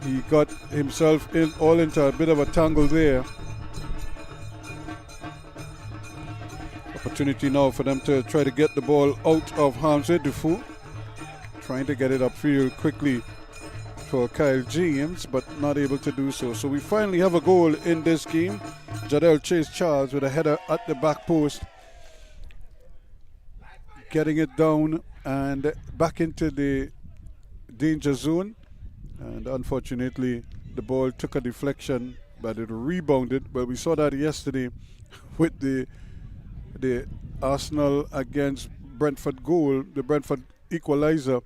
he got himself all into a bit of a tangle there. A Opportunity now for them to try to get the ball out of harm's way. Dufour trying to get it upfield quickly for Kyle James, but not able to do so. So we finally have a goal in this game. Jadel Chase Charles with a header at the back post, getting it down and back into the danger zone. And unfortunately, the ball took a deflection, but it rebounded. But we saw that yesterday with the Arsenal against Brentford goal, the Brentford equalizer.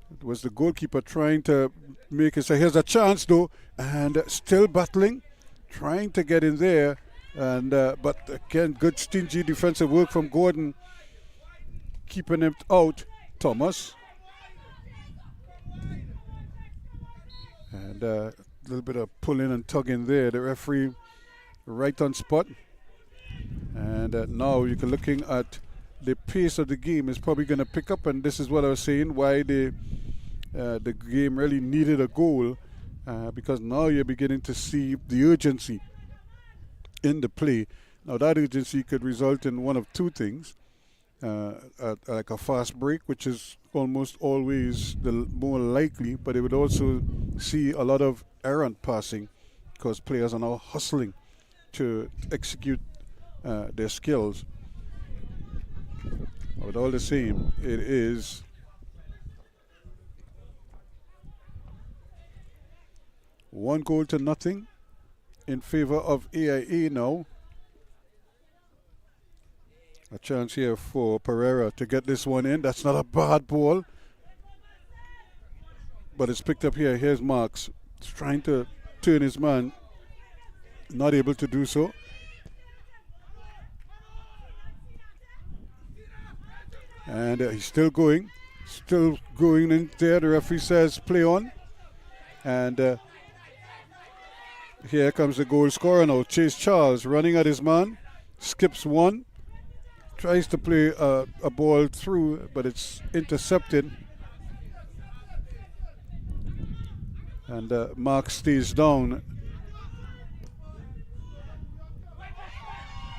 It was the goalkeeper trying to make it. So here's a chance though, and still battling, trying to get in there. And but again, good stingy defensive work from Gordon, keeping him out. Thomas. And a little bit of pulling and tugging there. The referee right on spot. And now you're looking at the pace of the game is probably going to pick up, and this is what I was saying, why the game really needed a goal, because now you're beginning to see the urgency in the play. Now that urgency could result in one of two things, like a fast break, which is almost always the more likely, but it would also see a lot of errant passing because players are now hustling to execute their skills. But all the same, it is one goal to nothing in favor of AIA now. A chance here for Pereira to get this one in. That's not a bad ball, but it's picked up here. Here's Marks. He's trying to turn his man, not able to do so. And he's still going in there. The referee says play on. And here comes the goal scorer now. Chase Charles running at his man, skips one, tries to play a ball through, but it's intercepted. And Mark stays down.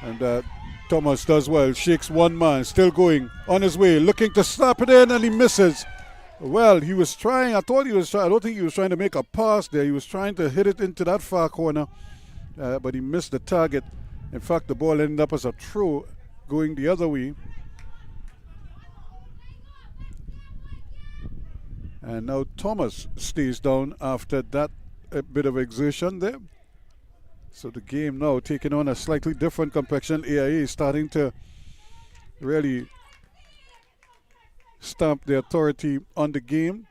And Thomas does well, shakes one man, still going on his way, looking to slap it in, and he misses. Well, he was trying, I don't think he was trying to make a pass there. He was trying to hit it into that far corner, but he missed the target. In fact, the ball ended up as a throw going the other way. And now Thomas stays down after that bit of exertion there. So the game now taking on a slightly different complexion. AIA is starting to really stamp their authority on the game.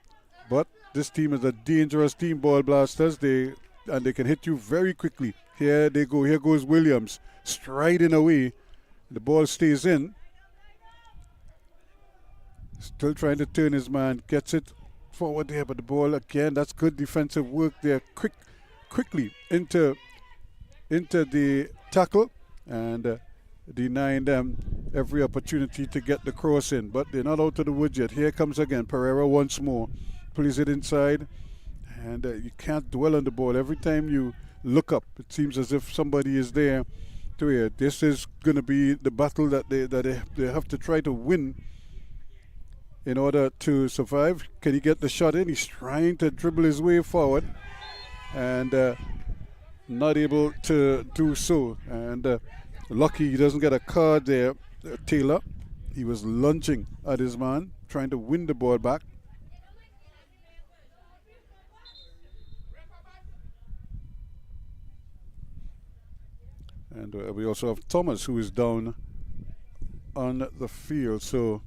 But this team is a dangerous team, Ball Blasters. They can hit you very quickly. Here they go. Here goes Williams striding away. The ball stays in. Still trying to turn his man. Gets it forward there, but the ball again. That's good defensive work there. Quickly into the tackle and denying them every opportunity to get the cross in. But they're not out of the woods yet. Here comes again Pereira once more. Plays it inside, and you can't dwell on the ball. Every time you look up, it seems as if somebody is there to hear. This is going to be the battle that they have to try to win in order to survive. Can he get the shot in? He's trying to dribble his way forward, and not able to do so. And lucky he doesn't get a card there, Taylor. He was lunging at his man, trying to win the ball back. And we also have Thomas, who is down on the field. So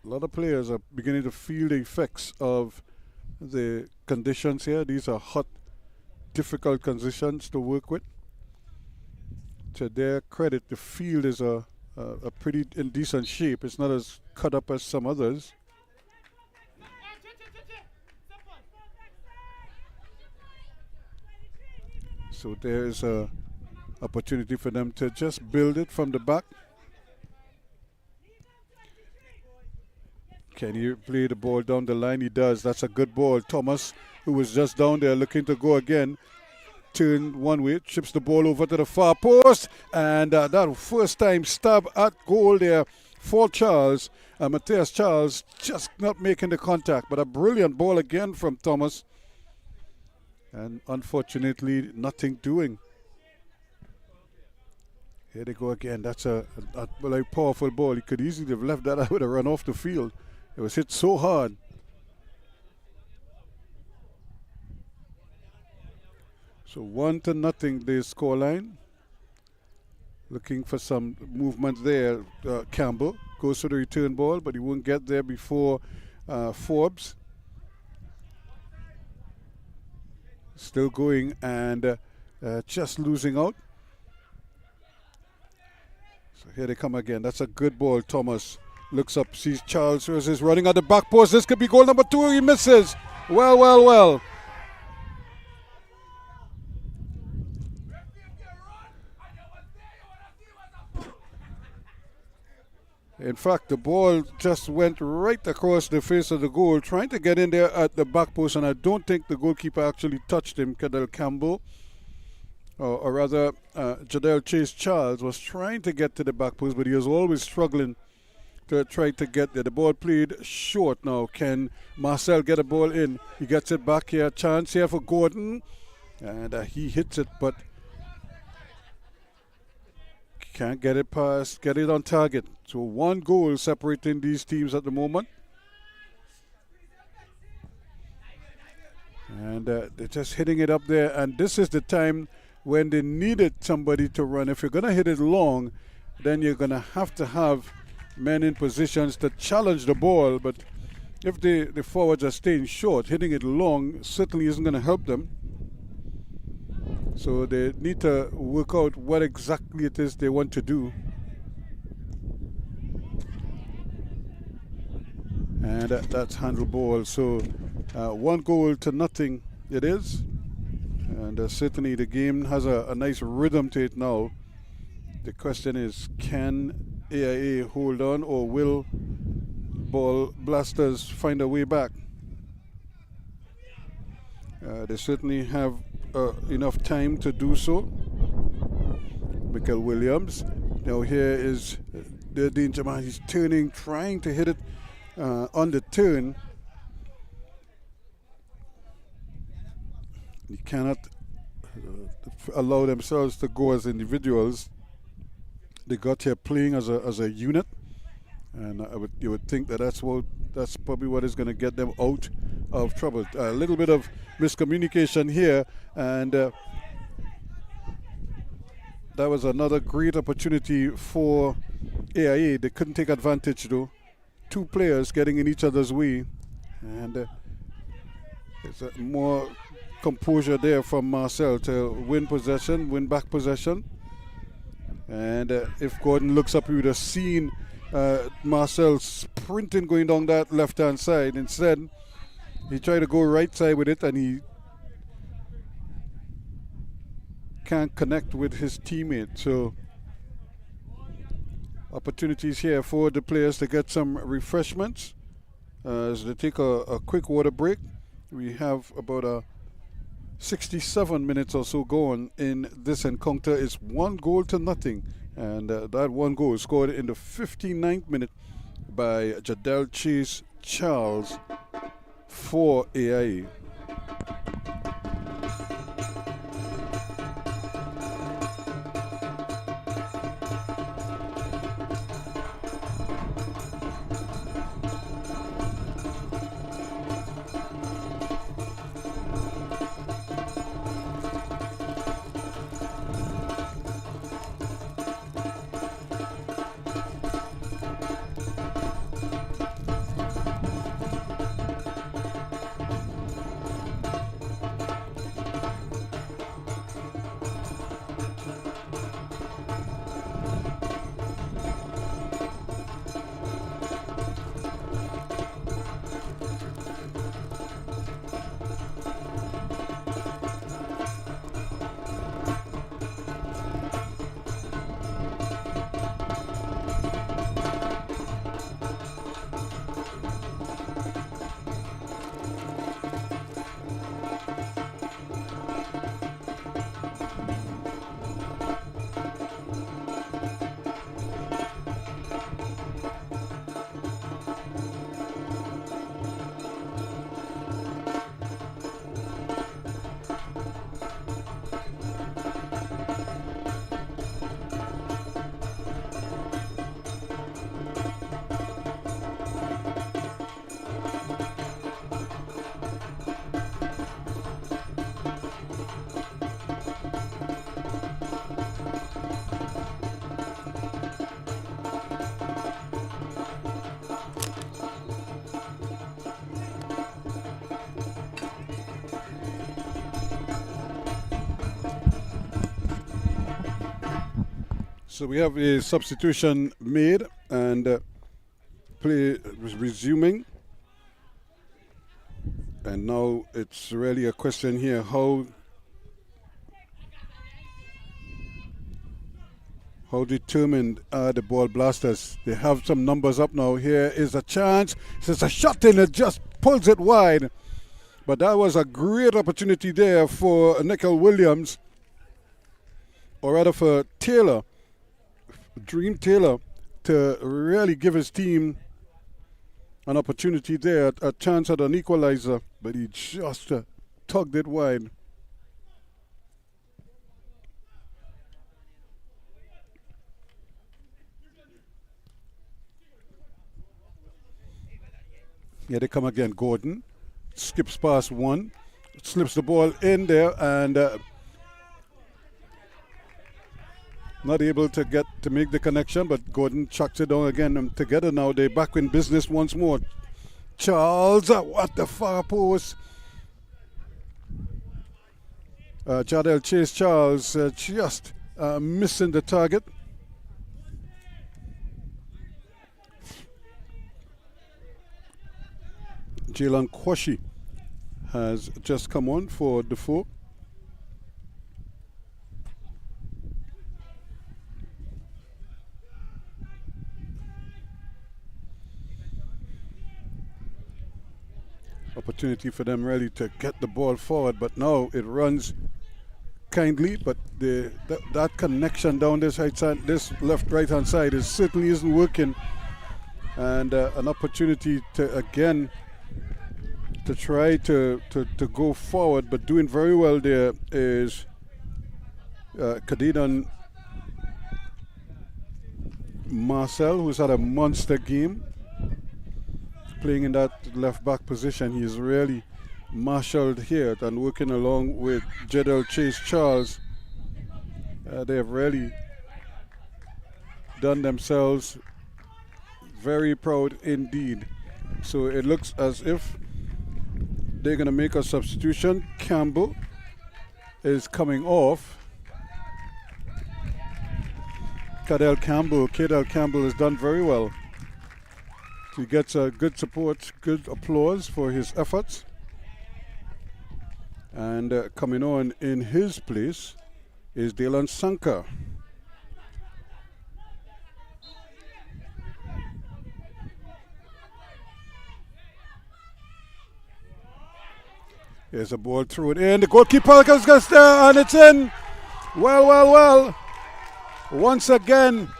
a lot of players are beginning to feel the effects of the conditions here. These are hot, difficult conditions to work with. To their credit, the field is a pretty in decent shape. It's not as cut up as some others. So there's a opportunity for them to just build it from the back. Can he play the ball down the line? He does. That's a good ball. Thomas, who was just down there looking to go again. turned one way, chips the ball over to the far post, and that first time stab at goal there for Charles. Matthias Charles just not making the contact, but a brilliant ball again from Thomas. And unfortunately, nothing doing. Here they go again. That's a very powerful ball. He could easily have left that. I would have run off the field. It was hit so hard. So 1-0 the scoreline. Looking for some movement there. Campbell goes for the return ball, but he won't get there before Forbes. Still going and just losing out. So here they come again. That's a good ball. Thomas looks up, sees Charles is running at the back post. This could be goal number 2. He misses. Well. In fact, the ball just went right across the face of the goal, trying to get in there at the back post, and I don't think the goalkeeper actually touched him. Cadell Campbell, or rather, Jadel Chase Charles was trying to get to the back post, but he was always struggling to try to get there. The ball played short now. Can Marcel get a ball in? He gets it back here. Chance here for Gordon, and he hits it, but can't get it past, get it on target. So 1 goal separating these teams at the moment. And they're just hitting it up there. And this is the time when they needed somebody to run. If you're going to hit it long, then you're going to have men in positions to challenge the ball. But if the forwards are staying short, hitting it long certainly isn't going to help them. So they need to work out what exactly it is they want to do. And that's handle ball. So 1-0 it is. And certainly the game has a nice rhythm to it now. The question is, can AIA hold on, or will Ball Blasters find a way back? They certainly have enough time to do so. Michael Williams. Now here is the danger man. He's turning, trying to hit it on the turn. You cannot allow themselves to go as individuals. They got here playing as a unit, and you would think that that's probably what is going to get them out of trouble. A little bit of miscommunication here, and that was another great opportunity for AIA. They couldn't take advantage though. 2 players getting in each other's way, and there's more composure there from Marcel to win back possession. And if Gordon looks up, he would have seen Marcel sprinting going down that left-hand side. Instead, he tried to go right side with it, and he can't connect with his teammate. So opportunities here for the players to get some refreshments as they take a quick water break. We have about 67 minutes or so going in this encounter. It's 1-0, and that 1 goal scored in the 59th minute by Jadel Chase Charles for AIA. So we have a substitution made and play resuming. And now it's really a question here, how determined are the Ball Blasters? They have some numbers up now. Here is a chance. It's a shot in, it just pulls it wide. But that was a great opportunity there for Nickel Williams, or rather for Taylor, Dream Taylor, to really give his team an opportunity there, a chance at an equalizer, but he just tugged it wide. Here they come again. Gordon skips past one, slips the ball in there, and not able to make the connection, but Gordon chucks it down again, and together now they're back in business once more. Charles, what the far post. Jardel Chase Charles just missing the target. Jalen Kwashi has just come on for Defoe. Opportunity for them really to get the ball forward, but now it runs kindly, but that connection down this right side, this right hand side, is certainly isn't working, and an opportunity to again to try to go forward, but doing very well there is Kadidan Marcel, who's had a monster game playing in that left back position. He's really marshaled here and working along with Jardel Chase Charles. They have really done themselves very proud indeed. So it looks as if they're going to make a substitution. Campbell is coming off. Cadell Campbell has done very well. He gets a good support, good applause for his efforts. And coming on in his place is Dylan Sanka. Here's a ball through it in. The goalkeeper goes there and it's in. Well. Once again,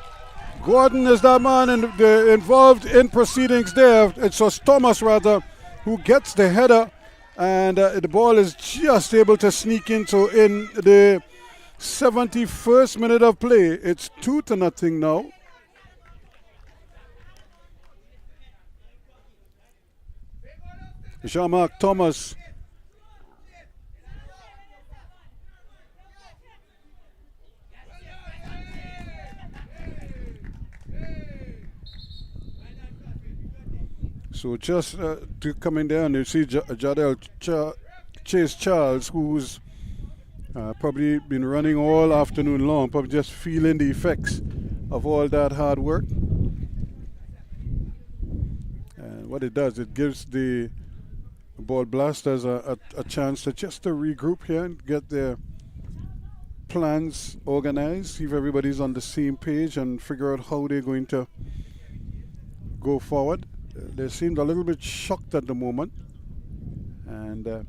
Gordon is that man involved in proceedings there. It's Thomas rather who gets the header, and the ball is just able to sneak in. So in the 71st minute of play, it's 2-0 now. Jean-Marc Thomas so just to coming down, you see Jardel Chase Charles, who's probably been running all afternoon long, probably just feeling the effects of all that hard work. And what it does, it gives the Ball Blasters a chance to just to regroup here and get their plans organized, see if everybody's on the same page and figure out how they're going to go forward. They seemed a little bit shocked at the moment, and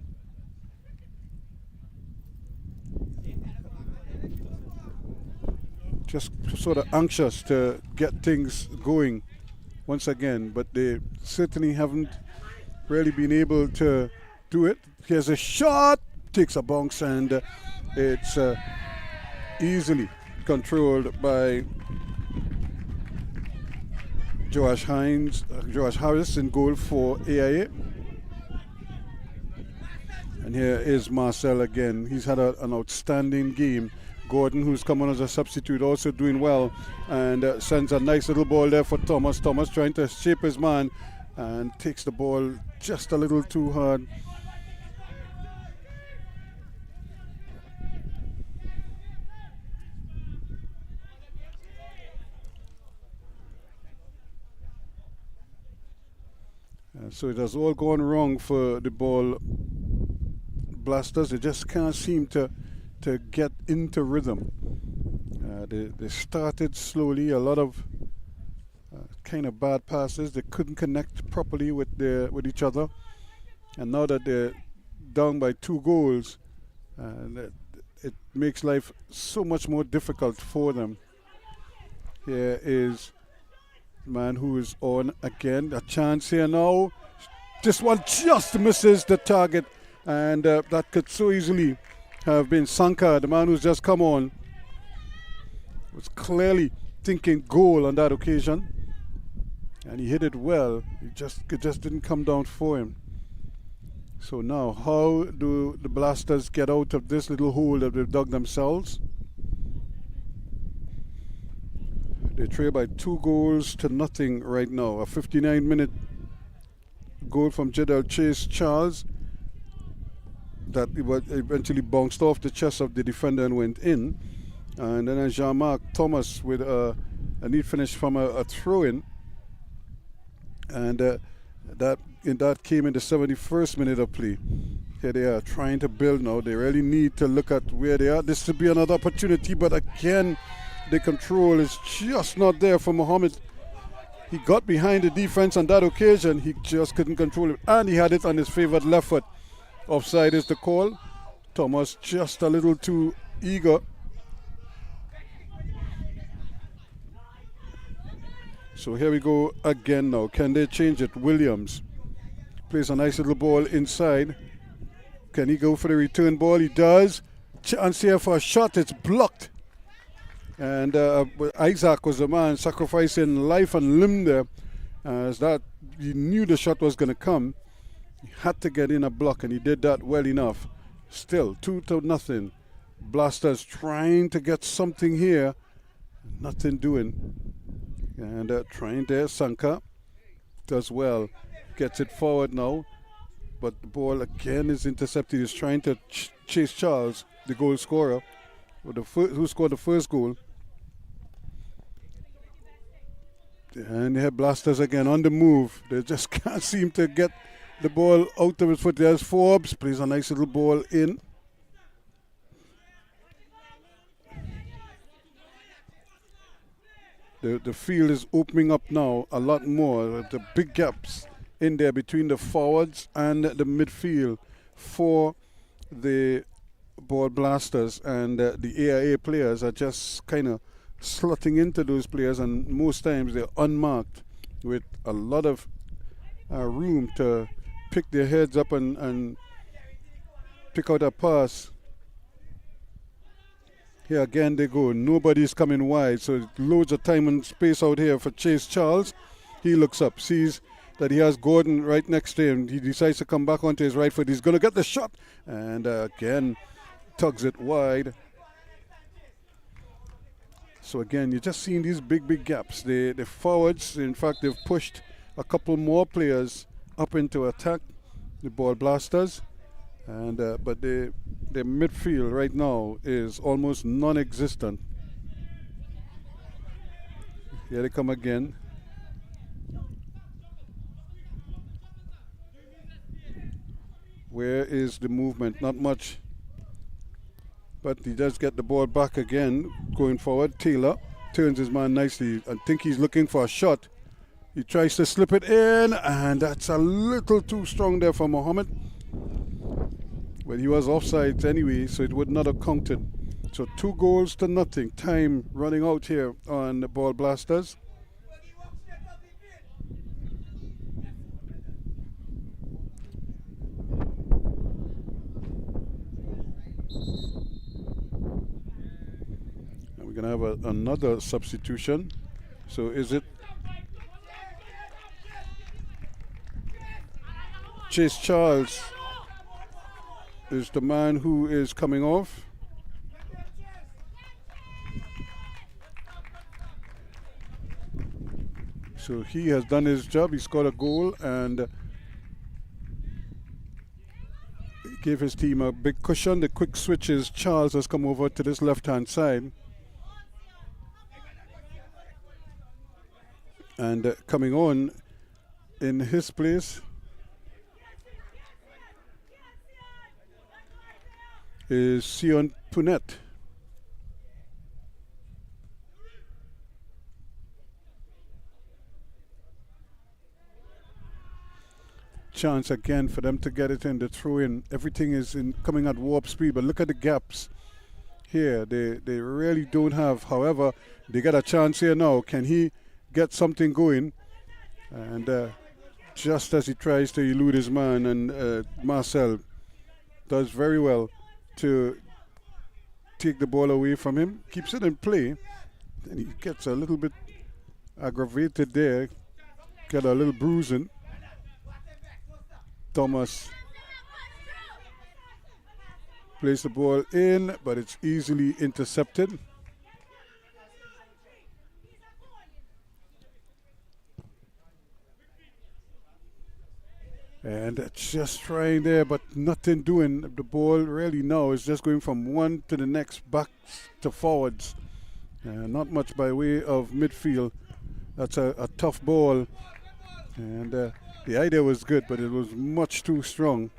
just sort of anxious to get things going once again, but they certainly haven't really been able to do it. Here's a shot, takes a bounce, and it's easily controlled by Josh Harris in goal for AIA. And here is Marcel again. He's had an outstanding game. Gordon, who's come on as a substitute, also doing well, and sends a nice little ball there for Thomas. Thomas trying to shape his man and takes the ball just a little too hard. So it has all gone wrong for the ball blasters. They just can't seem to get into rhythm. They started slowly, a lot of kind of bad passes. They couldn't connect properly with each other. And now that they're down by 2 goals, it makes life so much more difficult for them. Here is the man who is on again. A chance here now. This one just misses the target, and that could so easily have been Sanka, the man who's just come on. Was clearly thinking goal on that occasion, and he hit it well. It just didn't come down for him. So now, how do the Blasters get out of this little hole that they've dug themselves? They trail by 2 goals to nothing right now. A 59-minute goal from Jadel Chase Charles that eventually bounced off the chest of the defender and went in. And then Jean-Marc Thomas with a neat finish from a throw-in. And that came in the 71st minute of play. Here they are trying to build now. They really need to look at where they are. This should be another opportunity, but again, the control is just not there for Mohammed. He got behind the defense on that occasion. He just couldn't control it, and he had it on his favored left foot. Offside is the call. Thomas just a little too eager. So here we go again now. Can they change it? Williams plays a nice little ball inside. Can he go for the return ball? He does. Chance here for a shot. It's blocked. And Isaac was the man sacrificing life and limb there. As that, he knew the shot was going to come. He had to get in a block, and he did that well enough. Still, 2-0. Blasters trying to get something here. Nothing doing. And trying there, Sanka does well. Gets it forward now. But the ball again is intercepted. He's trying to chase Charles, the goal scorer, who scored the first goal. And they have Blasters again on the move. They just can't seem to get the ball out of his foot. There's Forbes, plays a nice little ball in. The field is opening up now a lot more. The big gaps in there between the forwards and the midfield for the ball blasters, and the AIA players are just kind of slotting into those players, and most times they're unmarked with a lot of room to pick their heads up and pick out a pass. Here again they go. Nobody's coming wide, so loads of time and space out here for Chase Charles. He looks up, sees that he has Gordon right next to him. He decides to come back onto his right foot. He's going to get the shot, and again tugs it wide. So again, you're just seeing these big gaps. The forwards, in fact, they've pushed a couple more players up into attack, the ball blasters. And but the midfield right now is almost non-existent. Here they come again. Where is the movement? Not much. But he does get the ball back again, going forward. Taylor turns his man nicely. I think he's looking for a shot. He tries to slip it in, and that's a little too strong there for Mohammed. But he was offside anyway, so it would not have counted. So 2-0. Time running out here on the ball blasters. And we're going to have another substitution. So is it Chase Charles is the man who is coming off. So he has done his job. He scored a goal and gave his team a big cushion. The quick switches. Charles has come over to this left-hand side. And coming on in his place is Sion Punet. Chance again for them to get it in the throw in. Everything is coming at warp speed, but look at the gaps here. They really don't have. However, they get a chance here now. Can he get something going? And just as he tries to elude his man, and Marcel does very well to take the ball away from him, keeps it in play, and he gets a little bit aggravated there, get a little bruising. Thomas plays the ball in, but it's easily intercepted. And just trying there, but nothing doing. The ball really now is just going from one to the next, back to forwards. Not much by way of midfield. That's a tough ball. And the idea was good, but it was much too strong.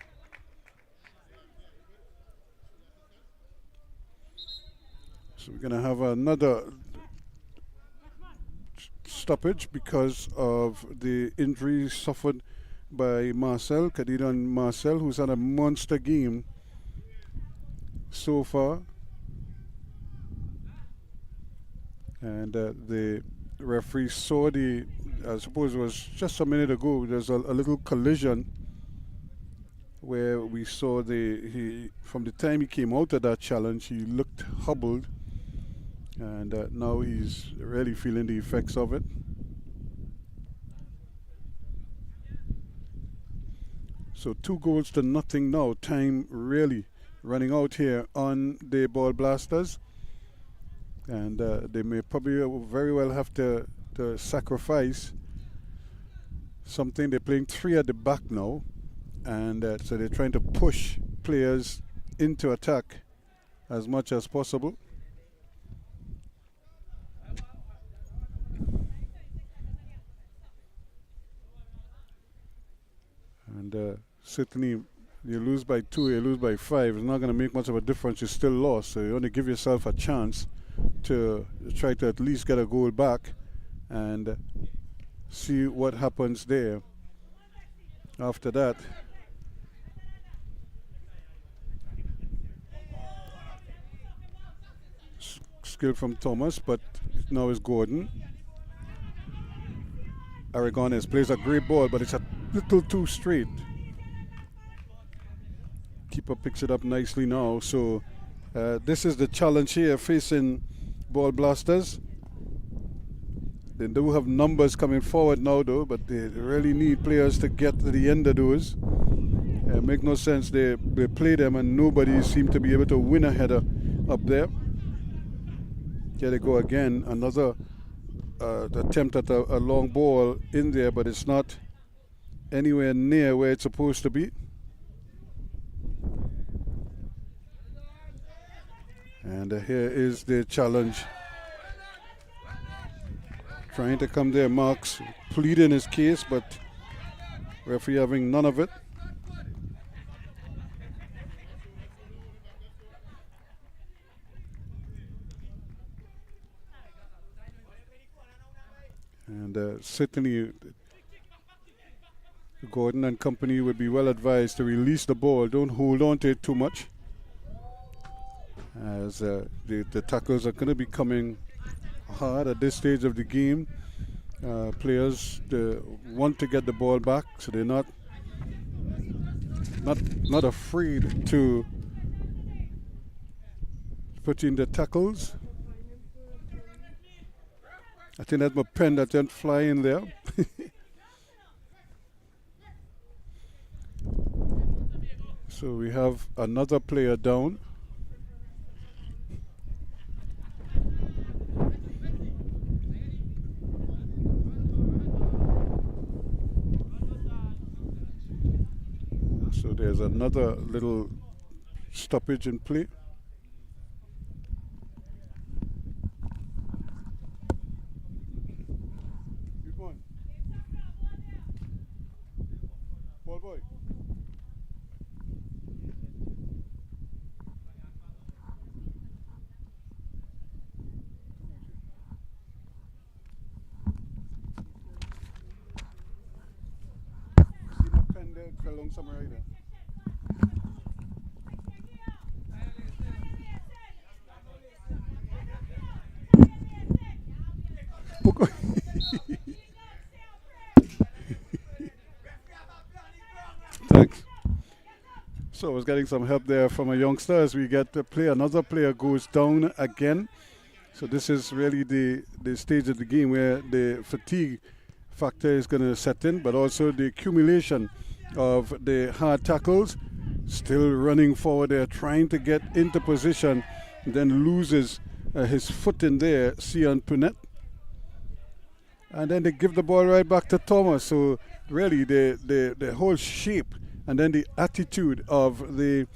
So we're going to have another stoppage because of the injury suffered by Marcel, Kadidon Marcel, who's had a monster game so far. And the referee saw I suppose it was just a minute ago, there's a little collision where we saw from the time he came out of that challenge, he looked hobbled, and now he's really feeling the effects of it. So 2-0 now. Time really running out here on the Ball Blasters. And they may probably very well have to sacrifice something. They're playing 3 at the back now. And so they're trying to push players into attack as much as possible. And certainly you lose by 2, you lose by 5, it's not going to make much of a difference. You still lost, so you only give yourself a chance to try to at least get a goal back and see what happens there. After that, skill from Thomas, but now is Gordon. Aragones plays a great ball, but it's a little too straight. Keeper picks it up nicely now. So this is the challenge here facing Ball Blasters. They do have numbers coming forward now though, but they really need players to get to the end of those. Make no sense, they play them and nobody seems to be able to win a header up there. Here they go again, another attempt at a long ball in there, but it's not anywhere near where it's supposed to be. And here is the challenge. Trying to come there, Marks pleading his case, but referee having none of it. And certainly Gordon and company would be well advised to release the ball. Don't hold on to it too much, as the tackles are going to be coming hard at this stage of the game. Players want to get the ball back, so they're not afraid to put in the tackles. I think that's my pen that went flying there. So we have another player down. So there's another little stoppage in play. Keep going. Ball boy. Thanks. So I was getting some help there from a youngster as we get to play. Another player goes down again. So this is really the stage of the game where the fatigue factor is going to set in, but also the accumulation of the hard tackles. Still running forward there, trying to get into position, then loses his foot in there, Cian Punet. And then they give the ball right back to Thomas. So really the whole shape and then the attitude of the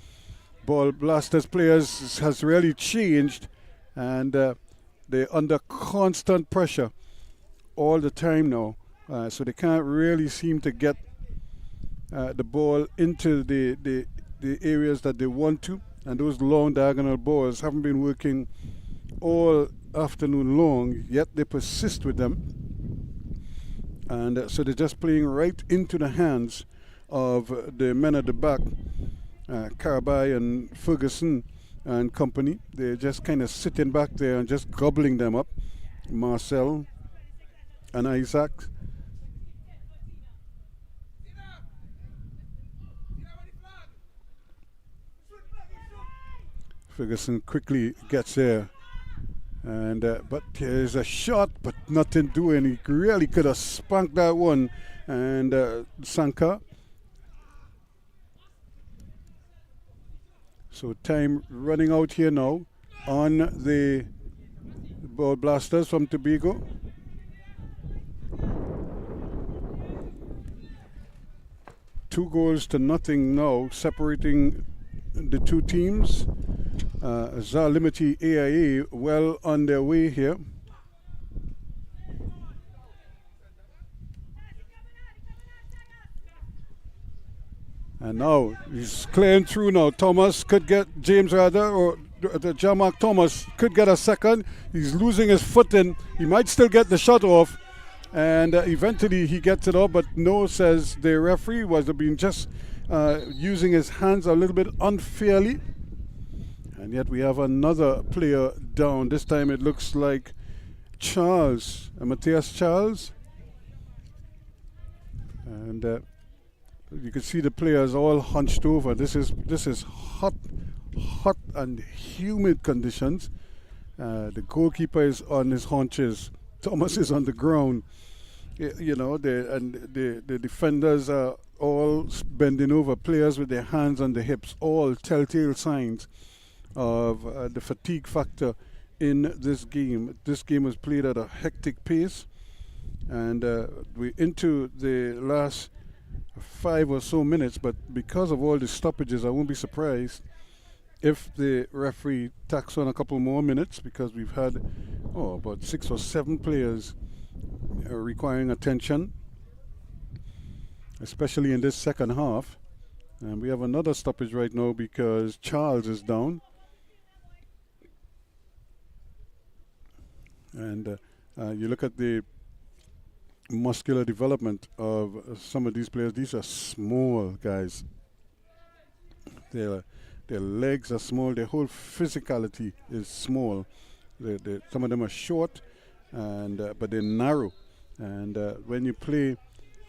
Ball Blasters players has really changed, and they're under constant pressure all the time now. So they can't really seem to get the ball into the areas that they want to, and those long diagonal balls haven't been working all afternoon long, yet they persist with them. And so they're just playing right into the hands of the men at the back, Carabai and Ferguson and company. They're just kind of sitting back there and just gobbling them up. Marcel and Isaac. Ferguson quickly gets there, and but there's a shot, but nothing doing. He really could have spunked that one, and Sanka. So time running out here now on the Ball Blasters from Tobago. Two goals to nothing now, separating the two teams. LIMITY AIA well on their way here. And now he's clearing through now. Thomas could get James rather, or Jamark Thomas could get a second. He's losing his footing. He might still get the shot off, and eventually he gets it off. But no, says the referee, was being just using his hands a little bit unfairly. And yet we have another player down. This time it looks like Charles, Matthias Charles. And you can see the players all hunched over. This is hot and humid conditions. The goalkeeper is on his haunches. Thomas is on the ground. You know, the defenders are all bending over. Players with their hands on the hips. All telltale signs of the fatigue factor in this game. This game was played at a hectic pace, and we're into the last 5 or so minutes, but because of all the stoppages, I won't be surprised if the referee tacks on a couple more minutes, because we've had about 6 or 7 players requiring attention, especially in this second half. And we have another stoppage right now because Charles is down. And you look at the muscular development of some of these players. These are small guys. Their legs are small. Their whole physicality is small. Some of them are short, and but they're narrow. And when you play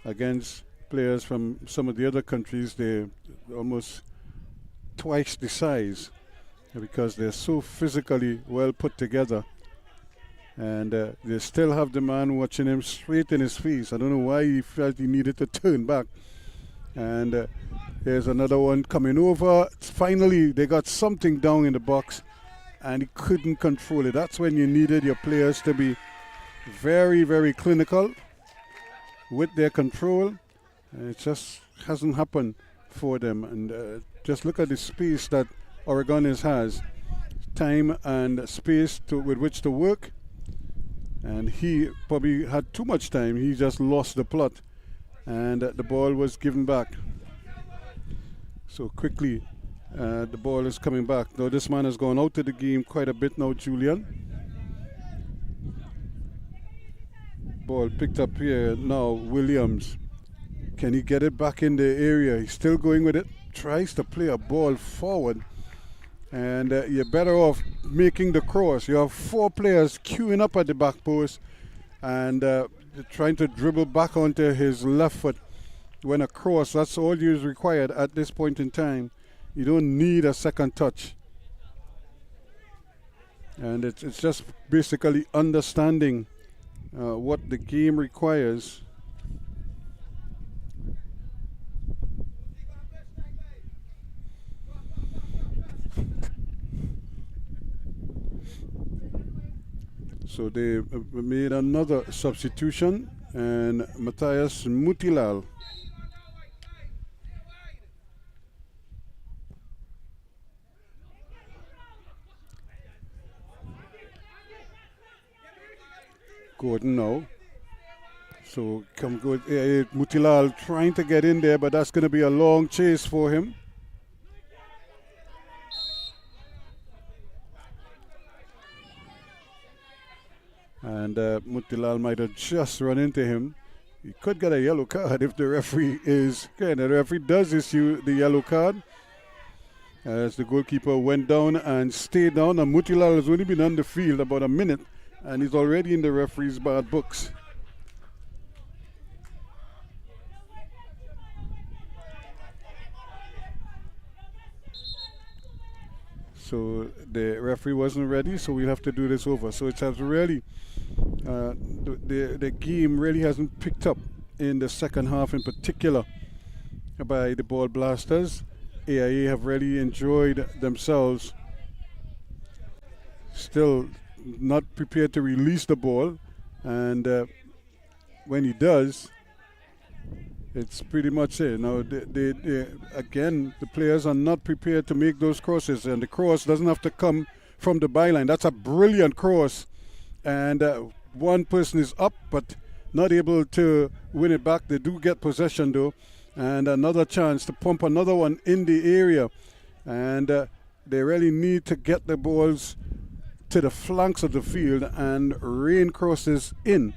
against players from some of the other countries, they're almost twice the size because they're so physically well put together. And they still have the man watching him straight in his face. I don't know why he felt he needed to turn back. And here's another one coming over. Finally, they got something down in the box, and he couldn't control it. That's when you needed your players to be very, very clinical with their control. And it just hasn't happened for them. And just look at the space that Oregonese has. Time and space with which to work. And he probably had too much time. He just lost the plot, and the ball was given back. So quickly, the ball is coming back. Now this man has gone out of the game quite a bit now, Julian. Ball picked up here now. Williams Can he get it back in the area? He's still going with it. Tries to play a ball forward. And you're better off making the cross. You have 4 players queuing up at the back post and trying to dribble back onto his left foot. When a cross, that's all you is required at this point in time. You don't need a second touch. And it's just basically understanding what the game requires. So they made another substitution, and Matthias Mutilal. Gordon now. So come good. Mutilal trying to get in there, but that's going to be a long chase for him. And Mutilal might have just run into him. He could get a yellow card if the referee is. Okay, the referee does issue the yellow card. As the goalkeeper went down and stayed down. And Mutilal has only been on the field about a minute. And he's already in the referee's bad books. So the referee wasn't ready, so we'll have to do this over. So it has really, the game really hasn't picked up in the second half in particular by the Ball Blasters. AIA have really enjoyed themselves. Still not prepared to release the ball, and when he does, it's pretty much it. Now, again, the players are not prepared to make those crosses, and the cross doesn't have to come from the byline. That's a brilliant cross, and one person is up, but not able to win it back. They do get possession, though, and another chance to pump another one in the area, and they really need to get the balls to the flanks of the field and rain crosses in.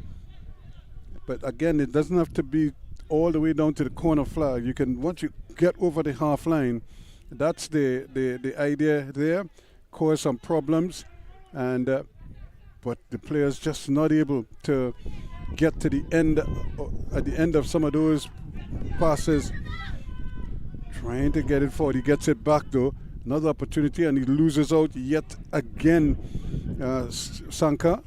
But again, it doesn't have to be all the way down to the corner flag. You can, once you get over the half line, that's the idea there. Cause some problems, and but the players just not able to get to the end at the end of some of those passes. Trying to get it forward. He gets it back though. Another opportunity, and he loses out yet again. Sanka.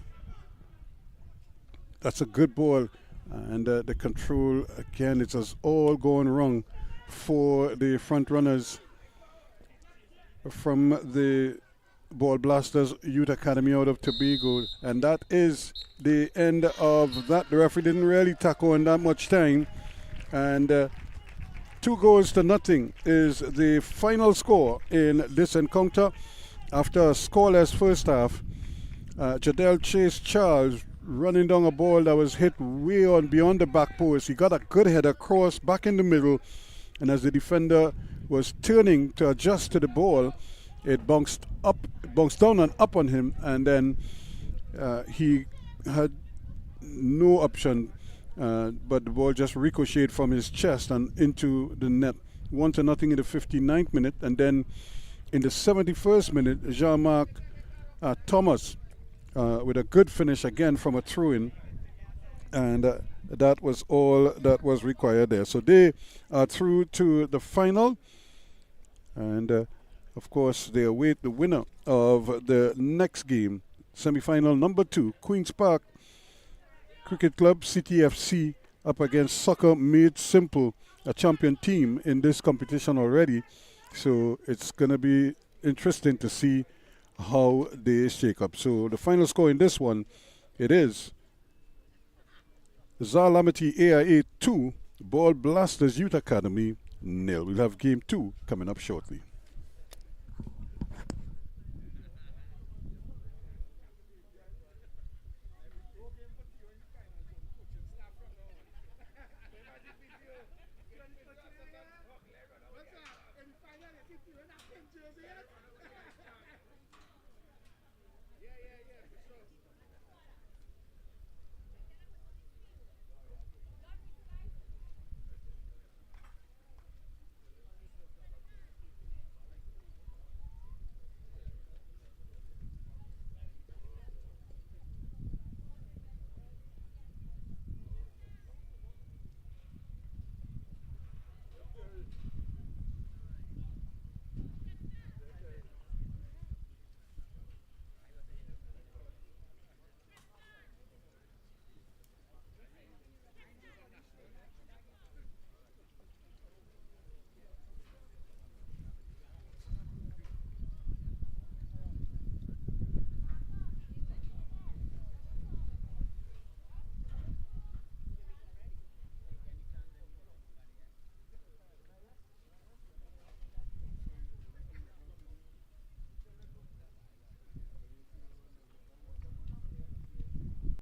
That's a good ball. And the control, again, it has all gone wrong for the front runners from the Ball Blasters Youth Academy out of Tobago. And that is the end of that. The referee didn't really tack on that much time. And 2-0 is the final score in this encounter. After a scoreless first half, Jadel Chase Charles running down a ball that was hit way on beyond the back post. He got a good header cross back in the middle, and as the defender was turning to adjust to the ball, it bounced down and up on him, and then he had no option, but the ball just ricocheted from his chest and into the net. 1-0 in the 59th minute, and then in the 71st minute, Jean-Marc Thomas with a good finish again from a throw-in, and that was all that was required there. So they are through to the final, and of course they await the winner of the next game, semi-final number 2, Queen's Park Cricket Club CTFC up against Soccer Made Simple, a champion team in this competition already. So it's going to be interesting to see how they shake up. So the final score in this one, it is LIMITY AIA 2, Ball Blasters Youth Academy 0. We'll have game 2 coming up shortly.